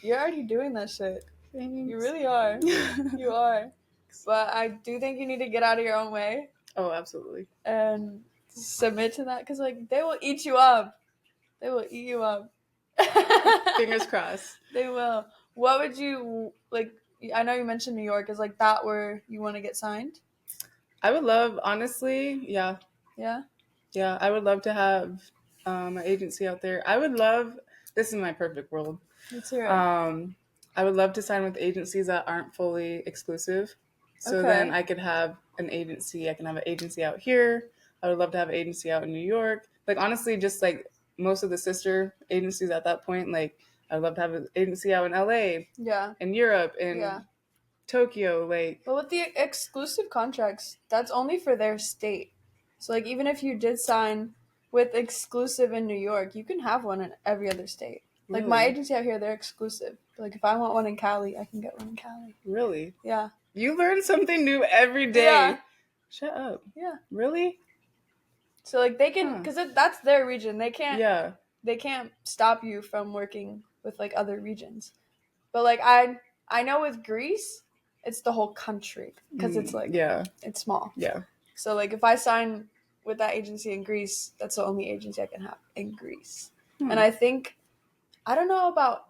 you're already doing that shit. Thanks. You really are. You are. But I do think you need to get out of your own way. Oh, absolutely. And submit to that because like they will eat you up. They will eat you up. Fingers crossed. They will. What would you like? I know you mentioned New York. Is like that where you want to get signed? I would love, honestly, yeah. Yeah? Yeah, I would love to have an agency out there. I would love, this is my perfect world. Let's hear it. I would love to sign with agencies that aren't fully exclusive. So then I could have an agency. I can have an agency out here. I would love to have an agency out in New York. Like, honestly, just like most of the sister agencies at that point, like, I'd love to have an agency out in LA. Yeah. In Europe, in Tokyo, like. But with the exclusive contracts, that's only for their state. So, like, even if you did sign with exclusive in New York, you can have one in every other state. Like, my agency out here, they're exclusive. Like, if I want one in Cali, I can get one in Cali. Really? Yeah. You learn something new every day. Yeah. Shut up. Yeah. Really? So, like, they can, because that's their region. They can't, they can't stop you from working with, like, other regions. But, like, I know with Greece, it's the whole country. Because it's, like, it's small. Yeah. So, like, if I sign with that agency in Greece, that's the only agency I can have in Greece. And I think, I don't know about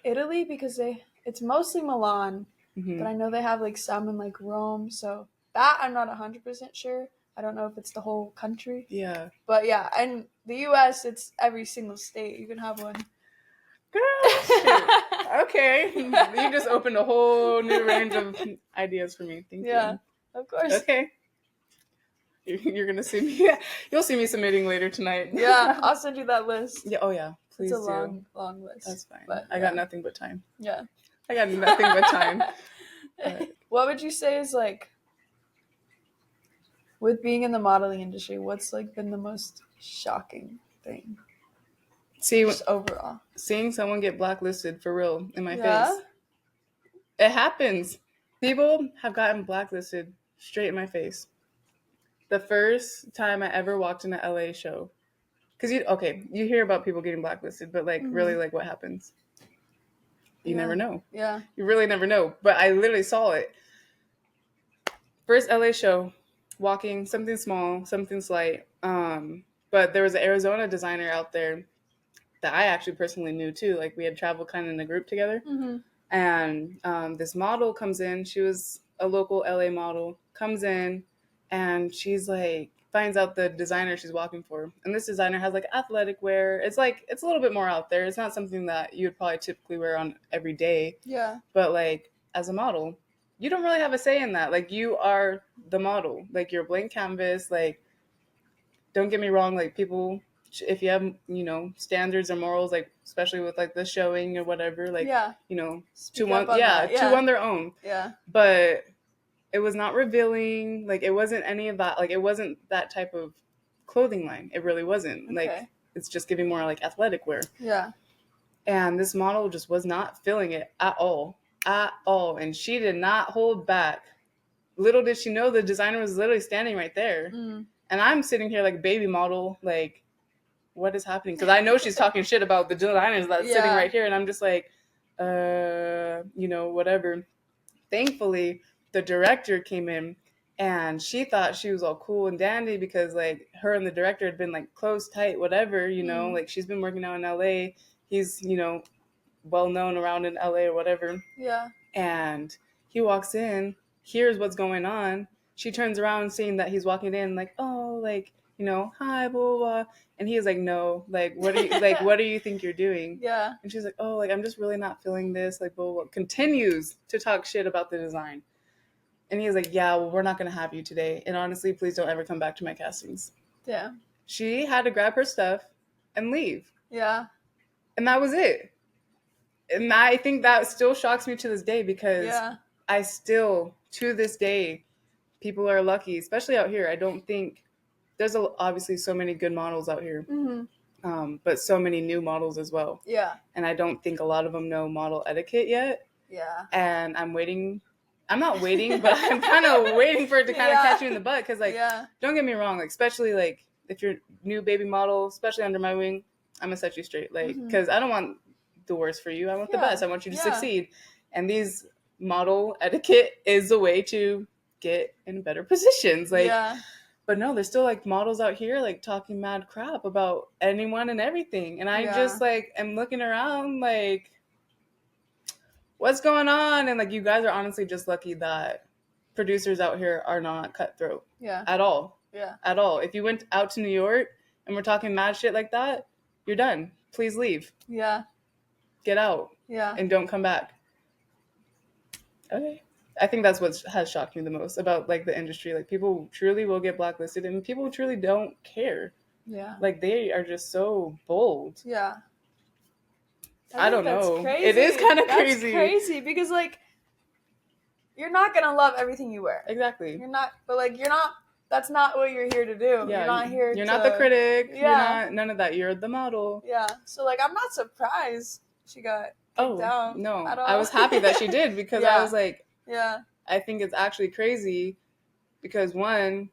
Italy because it's mostly Milan, but I know they have, like, some in, like, Rome. So that I'm not 100% sure. I don't know if it's the whole country. Yeah. But, yeah, and the U.S., it's every single state. You can have one. Girl, okay. You just opened a whole new range of ideas for me. Thank you. Yeah, of course. Okay. You're going to see me. You'll see me submitting later tonight. Yeah, I'll send you that list. Yeah. Oh, yeah. Please it's a do. long list. That's fine. But, I got nothing but time. Yeah. I got nothing but time. But. What would you say is, like, with being in the modeling industry, what's, like, been the most shocking thing? See, just overall. Seeing someone get blacklisted for real in my face. It happens. People have gotten blacklisted straight in my face. The first time I ever walked in an LA show. Because you hear about people getting blacklisted, but like really like what happens? You never know. Yeah. You really never know. But I literally saw it. First LA show, walking, something small, something slight. But there was an Arizona designer out there that I actually personally knew too. Like we had traveled kind of in a group together. And this model comes in. She was a local LA model, comes in, and she's like, finds out the designer she's walking for. And this designer has like athletic wear. It's like, it's a little bit more out there. It's not something that you would probably typically wear on every day. Yeah. But like as a model, you don't really have a say in that. Like you are the model. Like you're a blank canvas. Like, don't get me wrong. Like people, if you have, standards or morals, like especially with like the showing or whatever, like, to one their own. Yeah. But it was not revealing. Like it wasn't any of that. Like it wasn't that type of clothing line. It really wasn't. Okay. Like it's just giving more like athletic wear. Yeah. And this model just was not feeling it at all. And she did not hold back. Little did she know the designer was literally standing right there. And I'm sitting here like baby model, like, what is happening? Because I know she's talking shit about the designers that's sitting right here. And I'm just like, whatever. Thankfully, the director came in and she thought she was all cool and dandy because like her and the director had been like close, tight, whatever, like she's been working out in LA. He's, well known around in LA or whatever. Yeah. And he walks in, hears what's going on, she turns around seeing that he's walking in, like, oh, like, you know, hi, blah, blah, blah. And he is like, no, like, what do you think you're doing? Yeah. And she's like, oh, like, I'm just really not feeling this, like, blah, blah, blah. Continues to talk shit about the design. And he's like, yeah, well, we're not going to have you today. And honestly, please don't ever come back to my castings. Yeah. She had to grab her stuff and leave. Yeah. And that was it. And I think that still shocks me to this day because I still, to this day, people are lucky, especially out here. I don't think there's obviously so many good models out here, but so many new models as well. Yeah. And I don't think a lot of them know model etiquette yet. Yeah. And I'm waiting. I'm not waiting, but I'm kind of waiting for it to kind of catch you in the butt. Because, like, don't get me wrong, like, especially, like, if you're new baby model, especially under my wing, I'm going to set you straight. Like, because I don't want the worst for you. I want the best. I want you to succeed. And these model etiquette is a way to get in better positions. Like, but no, there's still, like, models out here, like, talking mad crap about anyone and everything. And I just, like, am looking around, like, what's going on? And, like, you guys are honestly just lucky that producers out here are not cutthroat. Yeah. At all. Yeah. At all. If you went out to New York and we're talking mad shit like that, you're done. Please leave. Yeah. Get out. Yeah. And don't come back. Okay. I think that's what has shocked me the most about, like, the industry. Like, people truly will get blacklisted and people truly don't care. Yeah. Like, they are just so bold. Yeah. I don't know. Crazy. It is kind of crazy. That's crazy because, like, you're not going to love everything you wear. Exactly. You're not, but, like, you're not, that's not what you're here to do. Yeah, you're not here You're not the critic. Yeah. You're not, none of that. You're the model. Yeah. So, like, I'm not surprised she got kicked out. No. I was happy that she did because I was like, I think it's actually crazy because, one,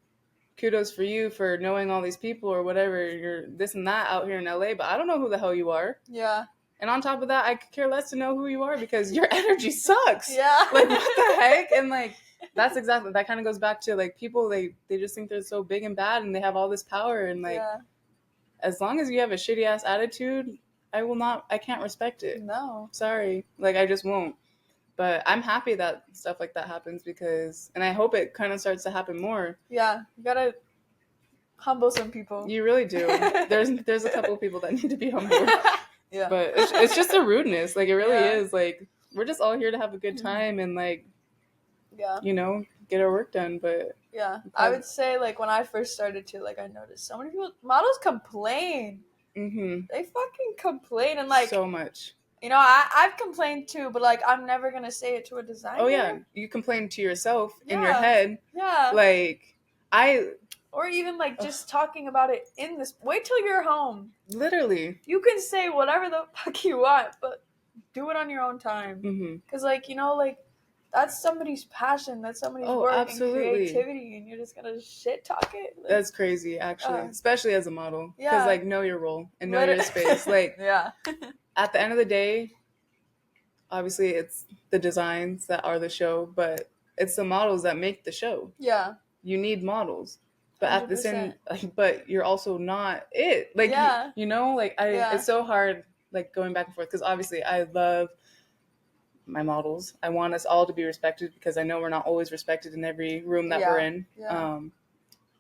kudos for you for knowing all these people or whatever. You're this and that out here in LA, but I don't know who the hell you are. Yeah. And on top of that, I could care less to know who you are because your energy sucks. Yeah. Like, what the heck? And, like, that's exactly, that kind of goes back to, like, people, they just think they're so big and bad and they have all this power. And, like, as long as you have a shitty ass attitude, I can't respect it. No. Sorry. Like, I just won't. But I'm happy that stuff like that happens because, and I hope it kind of starts to happen more. Yeah. You gotta humble some people. You really do. There's a couple of people that need to be humbled. Yeah. But it's just a rudeness. Like, it really is. Like, we're just all here to have a good time and, like, you know, get our work done. But I would say, like, when I first started to, like, I noticed so many people, models complain. Mm-hmm. They fucking complain and, like, so much. You know, I've complained too, but, like, I'm never gonna say it to a designer. Oh yeah, you complain to yourself in your head. Yeah. Like, or even, like, just talking about it in this. Wait till you're home. Literally. You can say whatever the fuck you want, but do it on your own time. Because, like, you know, like, that's somebody's passion. That's somebody's work and creativity. And you're just going to shit talk it. Like, that's crazy, actually. Especially as a model. Because, like, know your role and know your space. Like, at the end of the day, obviously, it's the designs that are the show. But it's the models that make the show. Yeah. You need models. But 100%. At the same, but you're also not it. Like, you know, like, it's so hard, like, going back and forth. Because obviously, I love my models. I want us all to be respected because I know we're not always respected in every room that we're in. Yeah.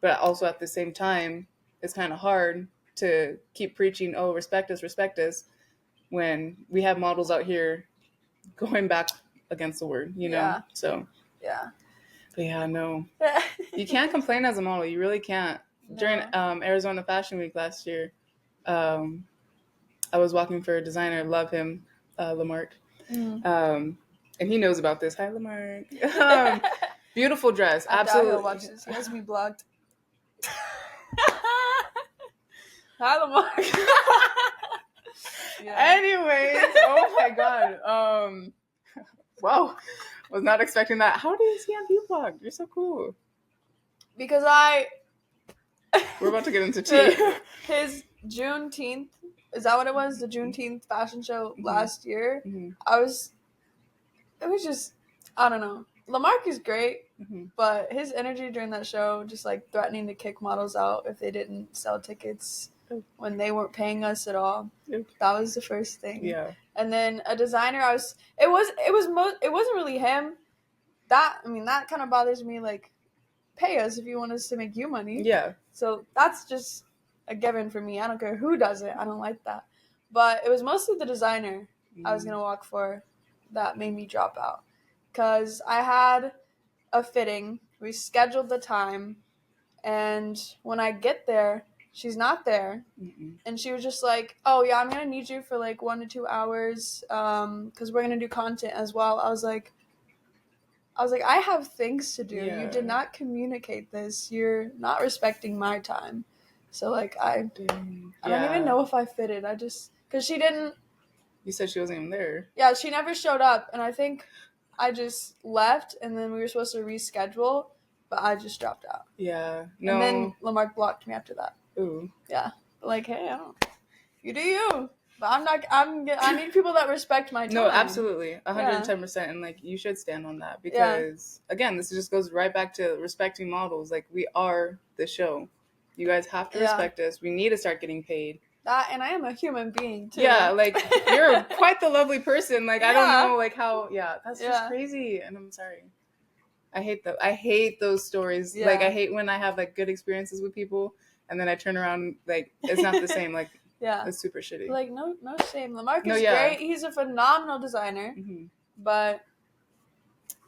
But also at the same time, it's kind of hard to keep preaching, oh, respect us, when we have models out here going back against the word, you know? Yeah. So, yeah. But yeah, no. You can't complain as a model. You really can't. No. During Arizona Fashion Week last year, I was walking for a designer. Love him, Lamarck. And he knows about this. Hi, Lamarck. Beautiful dress. Absolutely. He'll watch this. He has me blocked. Hi, Lamarck. Anyways, oh my God. Wow. Was not expecting that. How did he have you blocked? You're so cool. Because we're about to get into tea. His Juneteenth, is that what it was? The Juneteenth fashion show last year? Mm-hmm. It was just, I don't know. Lamarck is great, but his energy during that show, just, like, threatening to kick models out if they didn't sell tickets when they weren't paying us at all. That was the first thing. Yeah. And then a designer, it wasn't really him. That kind of bothers me. Like, pay us if you want us to make you money. Yeah. So that's just a given for me. I don't care who does it. I don't like that. But it was mostly the designer I was going to walk for that made me drop out. Because I had a fitting. We scheduled the time. And when I get there, she's not there. Mm-mm. And she was just like, oh, yeah, I'm going to need you for like 1 to 2 hours because we're going to do content as well. I was like, I have things to do. Yeah. You did not communicate this. You're not respecting my time. So, like, I don't even know if I fitted. I just, because she didn't. You said she wasn't even there. Yeah, she never showed up. And I think I just left and then we were supposed to reschedule, but I just dropped out. Yeah. No. And then Lamarck blocked me after that. Ooh. Yeah. Like, hey, you do you. But I need people that respect my time. No, absolutely. 110%. And, like, you should stand on that because, again, this just goes right back to respecting models. Like, we are the show. You guys have to respect us. We need to start getting paid. That, and I am a human being, too. Yeah, like, you're quite the lovely person. Like, I don't know, like, how, that's just crazy. And I'm sorry. I hate those stories. Yeah. Like, I hate when I have, like, good experiences with people, and then I turn around, like, it's not the same. Like, it's super shitty. Like, no shame. Lamarck is great. He's a phenomenal designer. Mm-hmm. But...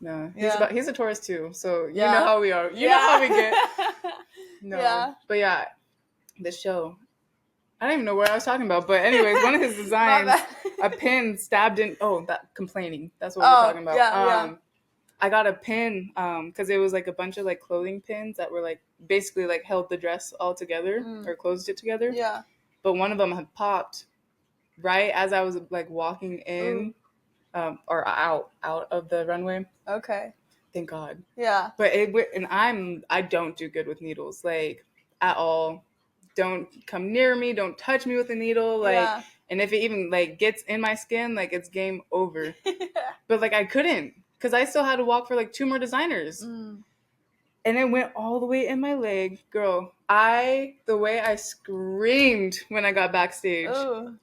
No, he's a Taurus, too. So, you know how we are. You know how we get. No. Yeah. But, the show... I don't even know what I was talking about, but anyways, one of his designs, a pin stabbed in. Oh, that complaining. That's what we're talking about. Yeah. I got a pin because it was like a bunch of like clothing pins that were like basically like held the dress all together or closed it together. Yeah. But one of them had popped right as I was like walking in or out of the runway. Okay. Thank God. Yeah. But I don't do good with needles like at all. Don't come near me. Don't touch me with a needle. Like, and if it even like gets in my skin, like it's game over. But like I couldn't because I still had to walk for like 2 more designers, and it went all the way in my leg, girl. The way I screamed when I got backstage,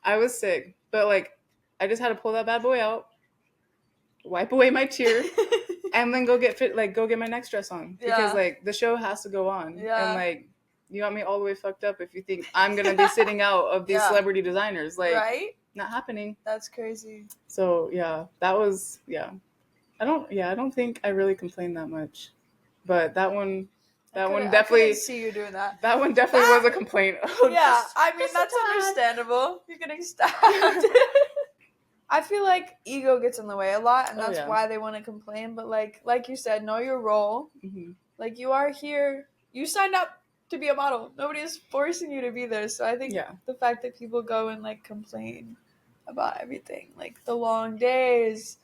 I was sick. But like, I just had to pull that bad boy out, wipe away my tear, and then go get my next dress on because like the show has to go on, and like. You got me all the way fucked up if you think I'm going to be sitting out of these celebrity designers. Like, not happening. That's crazy. So, that was, I don't think I really complained that much. But that one definitely... I couldn't see you doing that. That one definitely was a complaint. I mean, that's understandable. You're getting stabbed. I feel like ego gets in the way a lot, and that's why they want to complain. But, like you said, know your role. Mm-hmm. Like, you are here. You signed up to be a model. Nobody is forcing you to be there. So I think the fact that people go and like complain about everything, like the long days,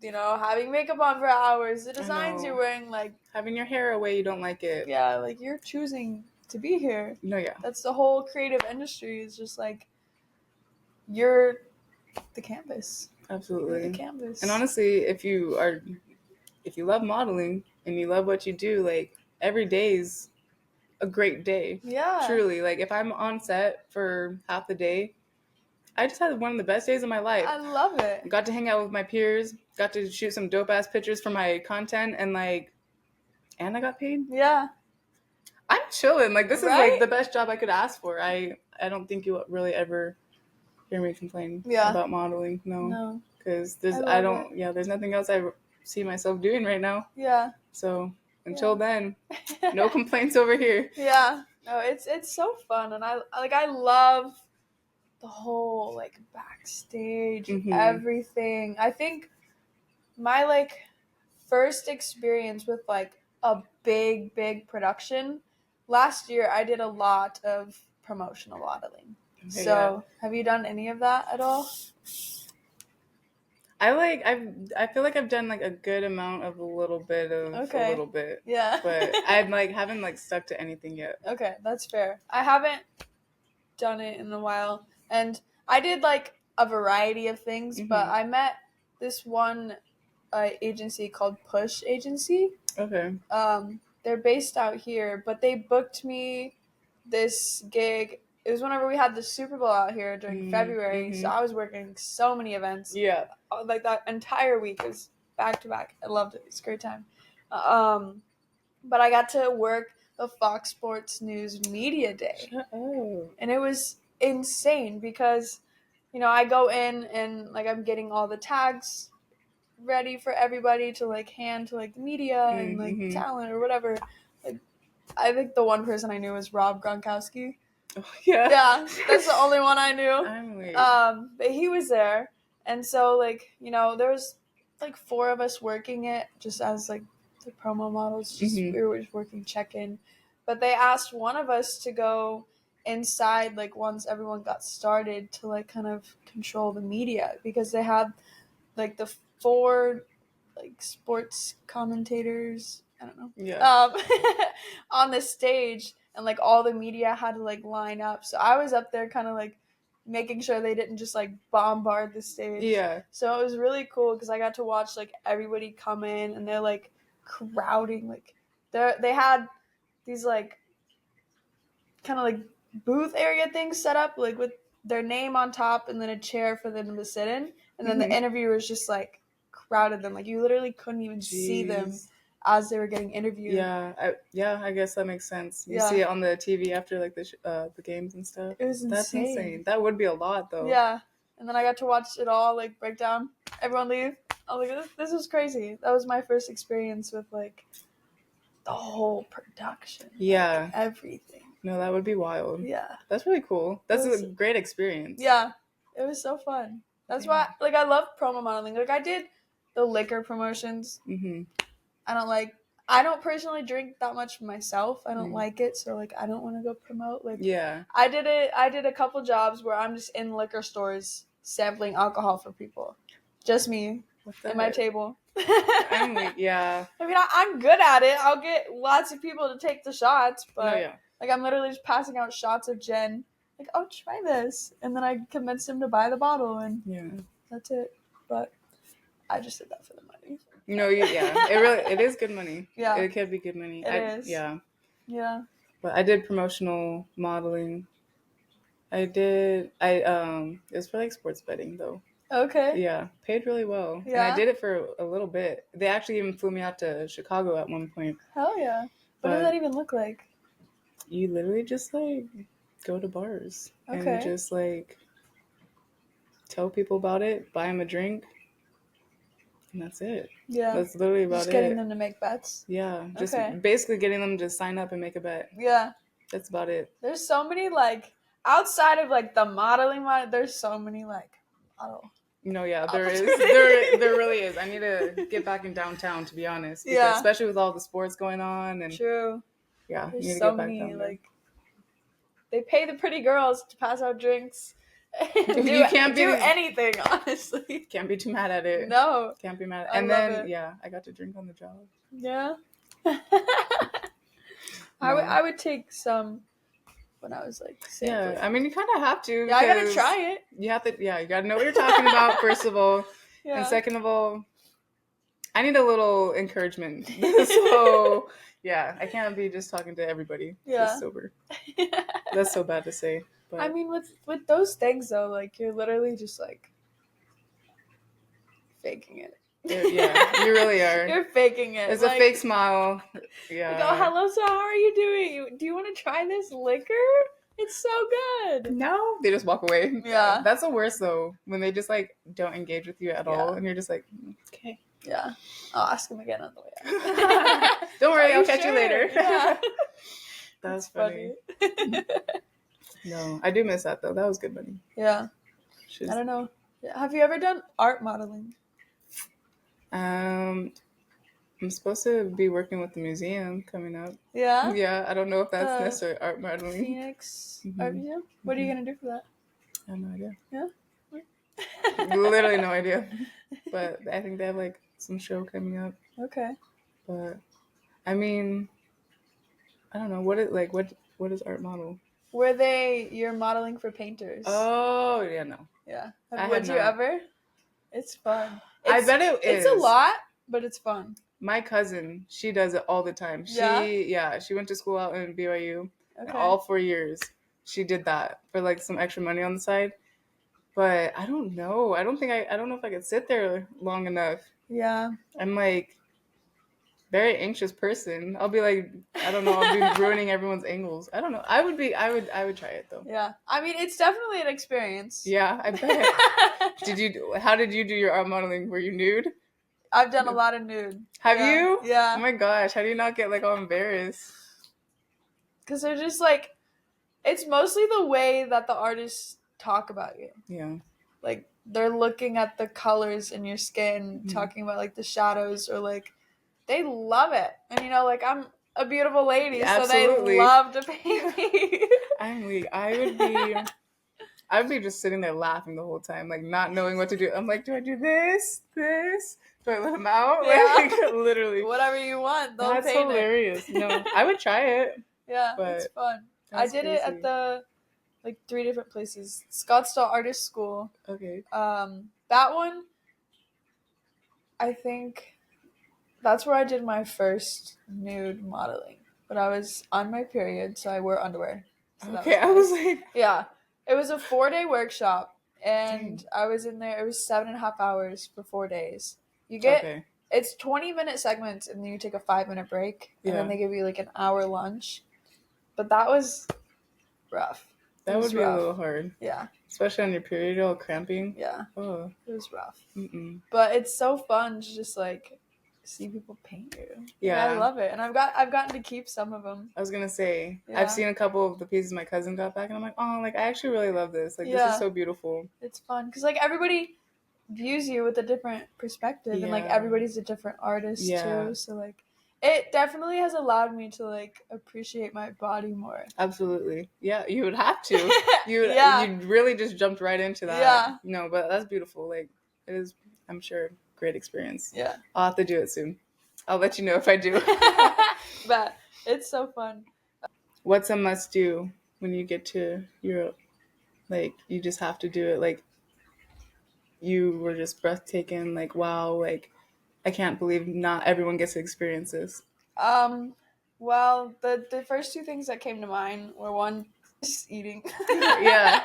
having makeup on for hours, the designs you're wearing, like having your hair away, you don't like it. Yeah, like you're choosing to be here. No, that's the whole creative industry. Is just like you're the canvas. Absolutely, you're the canvas. And honestly, if you love modeling and you love what you do, like every day's a great day. Yeah. Truly. Like, if I'm on set for half the day, I just had one of the best days of my life. I love it. Got to hang out with my peers, got to shoot some dope-ass pictures for my content, and I got paid. Yeah. I'm chilling. Like, this is, like, the best job I could ask for. I don't think you'll really ever hear me complain about modeling. No. Because there's nothing else I see myself doing right now. Yeah. So... Until then, no complaints over here. Yeah, no, it's so fun, and I love the whole like backstage, everything. I think my like first experience with like a big production last year, I did a lot of promotional modeling. Okay, so, have you done any of that at all? I feel like I've done like a good amount of a little bit of a little bit. Yeah. But I haven't like stuck to anything yet. Okay, that's fair. I haven't done it in a while, and I did like a variety of things, but I met this one agency called Push Agency. Okay. They're based out here, but they booked me this gig. It was whenever we had the Super Bowl out here during February, so I was working so many events. Yeah. Like that entire week was back to back. I loved it. It's a great time. but I got to work the Fox Sports News Media Day. Shut up. And it was insane because, I go in and, like, I'm getting all the tags ready for everybody to, like, hand to, like, the media and, like, talent or whatever. Like, I think the one person I knew was Rob Gronkowski. Oh, yeah. Yeah, that's the only one I knew. I'm weird. But he was there. And so, like, there was, like, 4 of us working it just as, like, the promo models. We were just working check-in. But they asked one of us to go inside, like, once everyone got started to, like, kind of control the media. Because they had, like, the 4, like, sports commentators, I don't know, on the stage. And, like, all the media had to, like, line up. So I was up there kind of, like, making sure they didn't just, like, bombard the stage. Yeah. So it was really cool because I got to watch, like, everybody come in and they're, like, crowding. Like, they had these, like, kind of, like, booth area things set up, like, with their name on top and then a chair for them to sit in. And then the interviewers just, like, crowded them. Like, you literally couldn't even see them as they were getting interviewed. Yeah, I guess that makes sense. You see it on the TV after, like, the games and stuff. It was insane. That's insane. That would be a lot, though. Yeah. And then I got to watch it all, like, break down. Everyone leave. I was like, this was crazy. That was my first experience with, like, the whole production. Yeah. Like, everything. No, that would be wild. Yeah. That's really cool. That's a great experience. Yeah. It was so fun. That's why, like, I love promo modeling. Like, I did the liquor promotions. I don't personally drink that much myself. I don't like it, so, like, I don't want to go promote. Like, I did a couple jobs where I'm just in liquor stores sampling alcohol for people. Just me at my table. I'm like, yeah. I mean, I'm good at it. I'll get lots of people to take the shots, but like, I'm literally just passing out shots of gin. Like, oh, try this, and then I convinced him to buy the bottle, and that's it. But I just did that for the money. It is good money. Yeah, it can be good money. It is. Yeah. But I did promotional modeling. It was for, like, sports betting, though. Okay. Yeah, paid really well. Yeah. And I did it for a little bit. They actually even flew me out to Chicago at one point. Hell yeah. What does that even look like? You literally just, like, go to bars and just, like, tell people about it, buy them a drink, and that's it. Yeah. That's literally about it. Just getting them to make bets? Yeah. Just basically getting them to sign up and make a bet. Yeah. That's about it. There's so many, like, outside of, like, the modeling, there's so many, like, model. No, yeah, there is. There really is. I need to get back in downtown, to be honest. Because especially with all the sports going on. And True. Yeah, there's you need to so get back many, down there. like, they pay the pretty girls to pass out drinks. You can't do anything, honestly. Can't be too mad at it. No. Can't be mad at it. And then, I got to drink on the job. Yeah. I would take some when I was, like, sampling. Yeah, I mean, you kind of have to. Yeah, I gotta try it. You have to, you gotta know what you're talking about, first of all. Yeah. And second of all, I need a little encouragement. So, yeah, I can't be just talking to everybody just sober. That's so bad to say. But I mean, with those things, though, like, you're literally just, like, faking it. Yeah, you really are. You're faking it. It's like, a fake smile. Yeah. You go, hello, so how are you doing? Do you want to try this liquor? It's so good. No. They just walk away. Yeah. That's the worst, though, when they just, like, don't engage with you at all, and you're just like, okay. Yeah. I'll ask him again on the way out. Don't worry, I'll catch you later. Yeah. That's funny. No, I do miss that, though. That was good money. Yeah. I don't know. Have you ever done art modeling? I'm supposed to be working with the museum coming up. Yeah? Yeah, I don't know if that's necessarily art modeling. Phoenix Art Museum? What are you going to do for that? I have no idea. Yeah? Literally no idea. But I think they have, like, some show coming up. Okay. But, I mean, I don't know. What is art model? You're modeling for painters. Oh, yeah, no. Yeah. Would you ever? It's fun. I bet it is. It's a lot, but it's fun. My cousin, she does it all the time. She went to school out in BYU. Okay. All 4 years. She did that for, like, some extra money on the side. But I don't know. I don't know if I could sit there long enough. Yeah. I'm, like, very anxious person. I'll be like, I don't know, I'll be ruining everyone's angles. I don't know. I would try it though. Yeah. I mean, it's definitely an experience. Yeah, I bet. How did you do your art modeling? Were you nude? I've done a lot of nude. Have you? Yeah. Oh my gosh, how do you not get like all embarrassed? Because they're just like, it's mostly the way that the artists talk about you. Yeah. Like, they're looking at the colors in your skin, talking about like the shadows, or like, they love it. And you know, like, I'm a beautiful lady, so they love to paint me. I'm weak. I would be just sitting there laughing the whole time, like not knowing what to do. I'm like, do I do this? Do I let him out? Yeah. Like, literally. Whatever you want. That's hilarious. No, I would try it. Yeah, but it's fun. I did it at the 3 different places. Scottsdale Artist School. Okay. That one, I think that's where I did my first nude modeling. But I was on my period, so I wore underwear. So okay, I was like... Yeah. It was a 4-day workshop, and I was in there. It was 7.5 hours for 4 days. You get... It's 20-minute segments, and then you take a 5-minute break, and then they give you like an hour lunch. But that was rough. That would be a little hard. Yeah. Especially on your period, all cramping. Yeah. Oh. It was rough. Mm-mm. But it's so fun to just like see people paint you. Yeah. I love it. And I've gotten to keep some of them. I was going to say, I've seen a couple of the pieces my cousin got back, and I'm like, oh, like I actually really love this. Like, this is so beautiful. It's fun. Because like everybody views you with a different perspective. And like everybody's a different artist too. So like it definitely has allowed me to like appreciate my body more. Absolutely. Yeah, you would have to. You'd really just jumped right into that. Yeah. No, but that's beautiful. Like, it is, I'm sure, great experience. Yeah. I'll have to do it soon. I'll let you know if I do. But it's so fun. What's a must do when you get to Europe? Like, you just have to do it. Like, you were just breathtaking. Like, wow, like, I can't believe not everyone gets to experience this. Well, the first 2 things that came to mind were one, just eating. Yeah.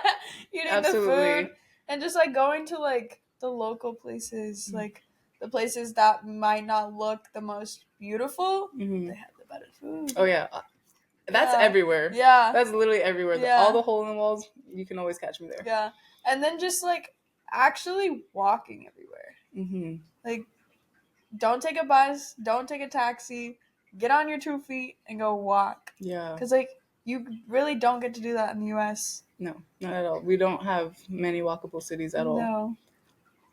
Eating absolutely. The food. And just like going to like the local places, like the places that might not look the most beautiful, they have the better food. Oh yeah. That's everywhere. Yeah. That's literally everywhere. Yeah. All the hole in the walls, you can always catch me there. Yeah. And then just like actually walking everywhere. Mm-hmm. Like, don't take a bus, don't take a taxi, get on your 2 feet and go walk. Yeah. Because like you really don't get to do that in the U.S. No, not at all. We don't have many walkable cities at all. No.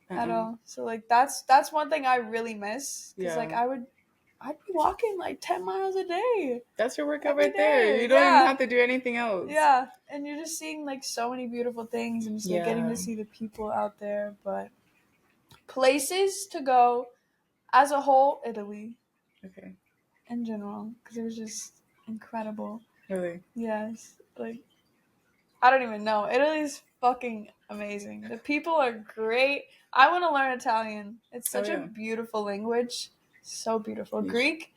At all. So like that's one thing I really miss. Because like I'd be walking like 10 miles a day. That's your workout right there. You don't even have to do anything else. Yeah. And you're just seeing like so many beautiful things and just like getting to see the people out there. But places to go as a whole, Italy. Okay. In general. Because it was just incredible. Really? Yes. Like, I don't even know. Italy's fucking amazing. The people are great. I want to learn Italian. It's such a beautiful language. So beautiful. Greek,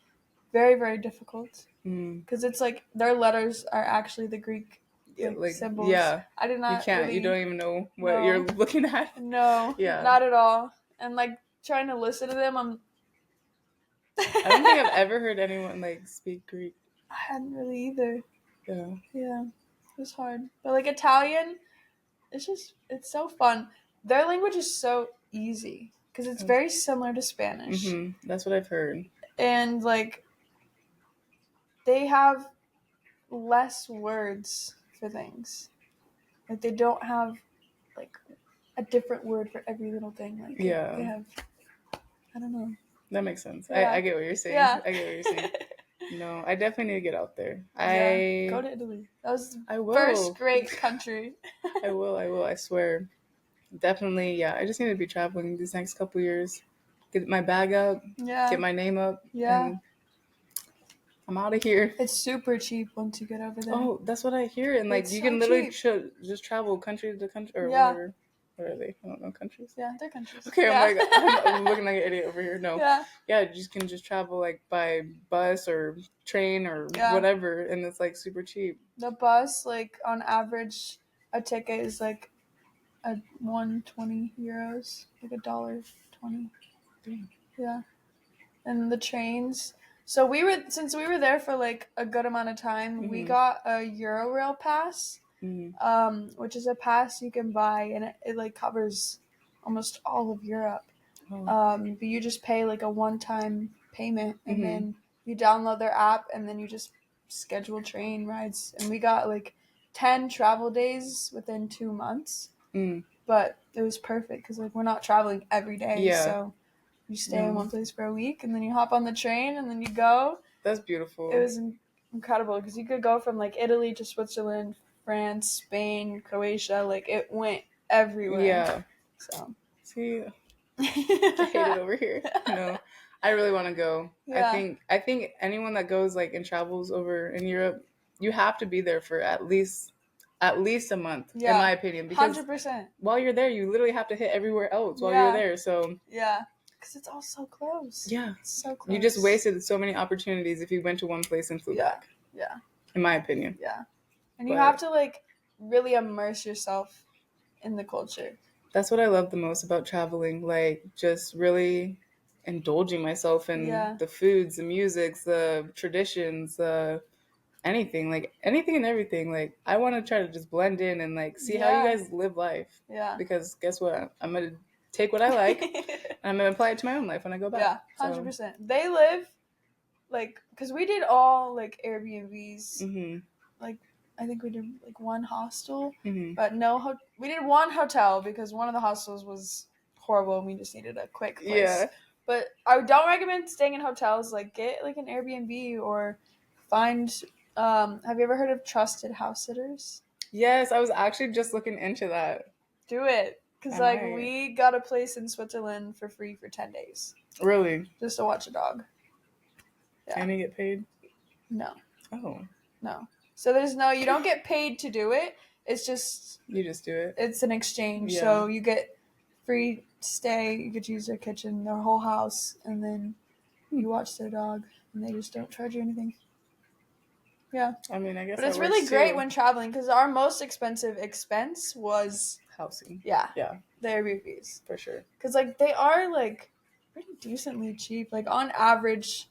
very, very difficult. Because it's like their letters are actually the Greek symbols. Yeah. I did not. You can't. You don't even know what you're looking at. No. Yeah. Not at all. And like trying to listen to them, I don't think I've ever heard anyone like speak Greek. I hadn't really either. Yeah. Yeah. It was hard. But like Italian, it's so fun. Their language is so easy because it's very similar to Spanish. Mm-hmm. That's what I've heard. And like they have less words for things. Like they don't have like a different word for every little thing. Like they have, I don't know. That makes sense. Yeah. I get what you're saying. Yeah. I get what you're saying. No, I definitely need to get out there. Go to Italy. That was the first great country. I will. I swear. Definitely, yeah. I just need to be traveling these next couple years. Get my bag up. Yeah. Get my name up. Yeah. And I'm out of here. It's super cheap once you get over there. Oh, that's what I hear. And like you can literally just travel country to country or whatever. What are they? I don't know, countries. Yeah, they're countries. Okay, I'm looking like an idiot over here. No. Yeah, you can just travel like by bus or train or whatever, and it's like super cheap. The bus, like on average, a ticket is like €120, like $1.20. Dang. Yeah. And the trains, So since we were there for like a good amount of time, we got a Eurorail pass, which is a pass you can buy, and it like covers almost all of Europe. But you just pay like a one-time payment, and then you download their app, and then you just schedule train rides. And we got like 10 travel days within 2 months, but it was perfect because like we're not traveling every day, so you stay in one place for a week, and then you hop on the train, and then you go. That's beautiful. It was incredible because you could go from like Italy to Switzerland, France, Spain, Croatia. Like it went everywhere. Yeah. So see, I hate it over here. No, I really want to go. Yeah. I think anyone that goes like and travels over in Europe, you have to be there for at least a month, in my opinion. Because 100%. While you're there, you literally have to hit everywhere else while you're there. So yeah. Because it's all so close. Yeah. It's so close. You just wasted so many opportunities if you went to one place and flew back. Yeah. In my opinion. Yeah. And you have to, like, really immerse yourself in the culture. That's what I love the most about traveling. Like, just really indulging myself in the foods, the musics, the traditions, anything. Like, anything and everything. Like, I want to try to just blend in and, like, see how you guys live life. Yeah. Because guess what? I'm going to take what I like, and I'm going to apply it to my own life when I go back. Yeah, 100%. So. They live, like, because we did all, like, Airbnbs. Like, I think we did, like, one hostel, but we did one hotel because one of the hostels was horrible and we just needed a quick place. Yeah. But I don't recommend staying in hotels. Like, get, like, an Airbnb or find, have you ever heard of trusted house sitters? Yes, I was actually just looking into that. Do it. Because, like, we got a place in Switzerland for free for 10 days. Really? Just to watch a dog. Yeah. Can you get paid? No. Oh. No. So you don't get paid to do it. It's just... You just do it. It's an exchange. Yeah. So you get free stay. You get to use their kitchen, their whole house, and then you watch their dog, and they just don't charge you anything. Yeah. I mean, I guess But it's really great when traveling, because our most expensive expense was... housing. Yeah. The Airbnbs. For sure. Because, like, they are, like, pretty decently cheap. Like, on average,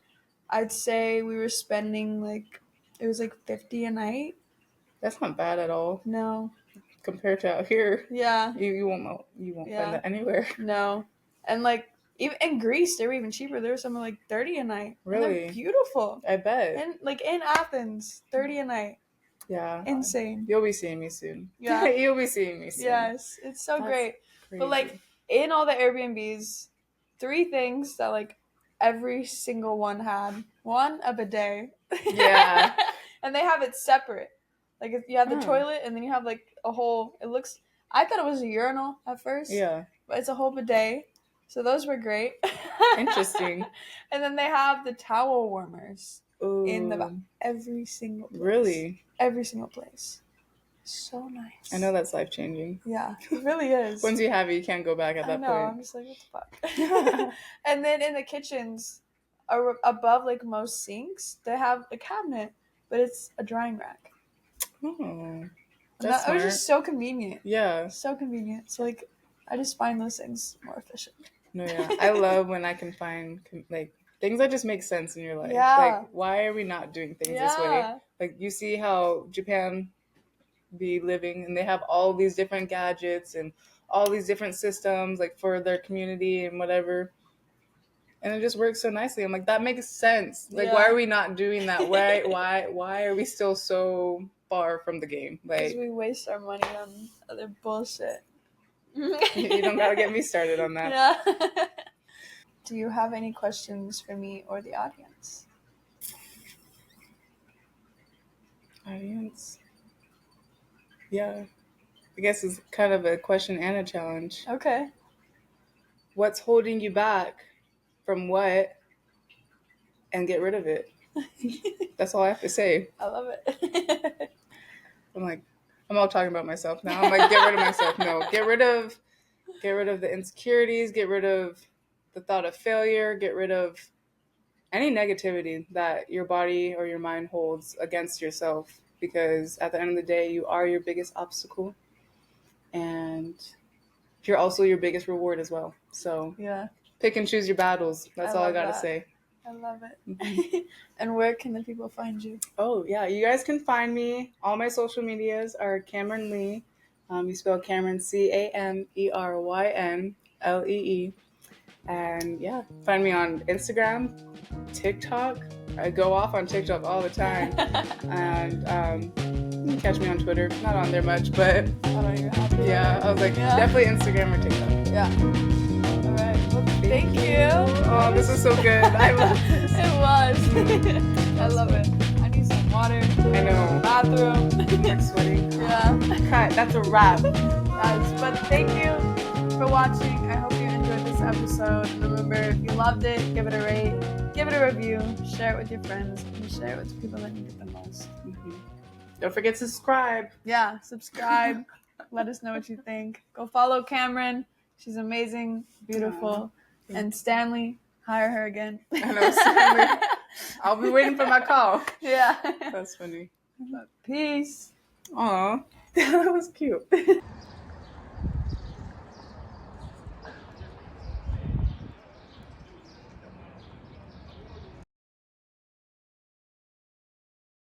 I'd say we were spending, like, it was, like, $50 a night. That's not bad at all. No. Compared to out here. Yeah. You won't find that anywhere. No. And, like, even in Greece, they were even cheaper. There was something like $30 a night. Really? And they're beautiful. I bet. And, like, in Athens, $30 a night. Yeah. Insane. You'll be seeing me soon. Yeah. You'll be seeing me soon. Yes. It's so great. Crazy. But, like, in all the Airbnbs, 3 things that, like, every single one had. 1, a bidet. Yeah. And they have it separate. Like, if you have the toilet, and then you have, like, a whole... I thought it was a urinal at first. Yeah. But it's a whole bidet. So those were great. Interesting. And then they have the towel warmers. Ooh. In every single place. Really? Every single place. So nice. I know that's life-changing. Yeah, it really is. Once you have it, you can't go back at that point. I'm just like, what the fuck? And then in the kitchens, above, like, most sinks, they have a cabinet, but it's a drying rack. Oh, that's smart. It was just so convenient. Yeah. So convenient. So, like, I just find those things more efficient. No, yeah. I love when I can find, like, things that just make sense in your life. Yeah. Like, why are we not doing things this way? Like, you see how Japan be living, and they have all these different gadgets and all these different systems, like, for their community and whatever. And it just works so nicely. I'm like, that makes sense. Like, why are we not doing that? Why are we still so far from the game? Like, because we waste our money on other bullshit. You don't gotta get me started on that. Yeah. Do you have any questions for me or the audience? Audience? Yeah. I guess it's kind of a question and a challenge. Okay. What's holding you back from what, and get rid of it? That's all I have to say. I love it. I'm all talking about myself now. I'm like, get rid of myself. No, get rid of the insecurities, get rid of the thought of failure, get rid of any negativity that your body or your mind holds against yourself, because at the end of the day, you are your biggest obstacle, and you're also your biggest reward as well. So pick and choose your battles. That's all I gotta say. I love it. And where can the people find you? Oh, yeah. You guys can find me. All my social medias are Cameryn Lee. You spell Cameryn CamerynLee. And yeah, find me on Instagram, TikTok. I go off on TikTok all the time. And you can catch me on Twitter. Not on there much, but yeah, I was like, definitely Instagram or TikTok. Yeah. All right. Well, thank you. Oh, this was so good. I love this. It was. I love it. I need some water. I know. Bathroom. I'm sweating. Yeah. Cut. That's a wrap. Yes. But thank you for watching. I hope you enjoyed this episode. Remember, if you loved it, give it a rate, give it a review, share it with your friends, and share it with the people that need it the most. Mm-hmm. Don't forget to subscribe. Yeah, subscribe. Let us know what you think. Go follow Cameryn. She's amazing, beautiful. And Stanley, hire her again. I know, Stanley. I'll be waiting for my call. Yeah. That's funny. Peace. Aw, that was cute.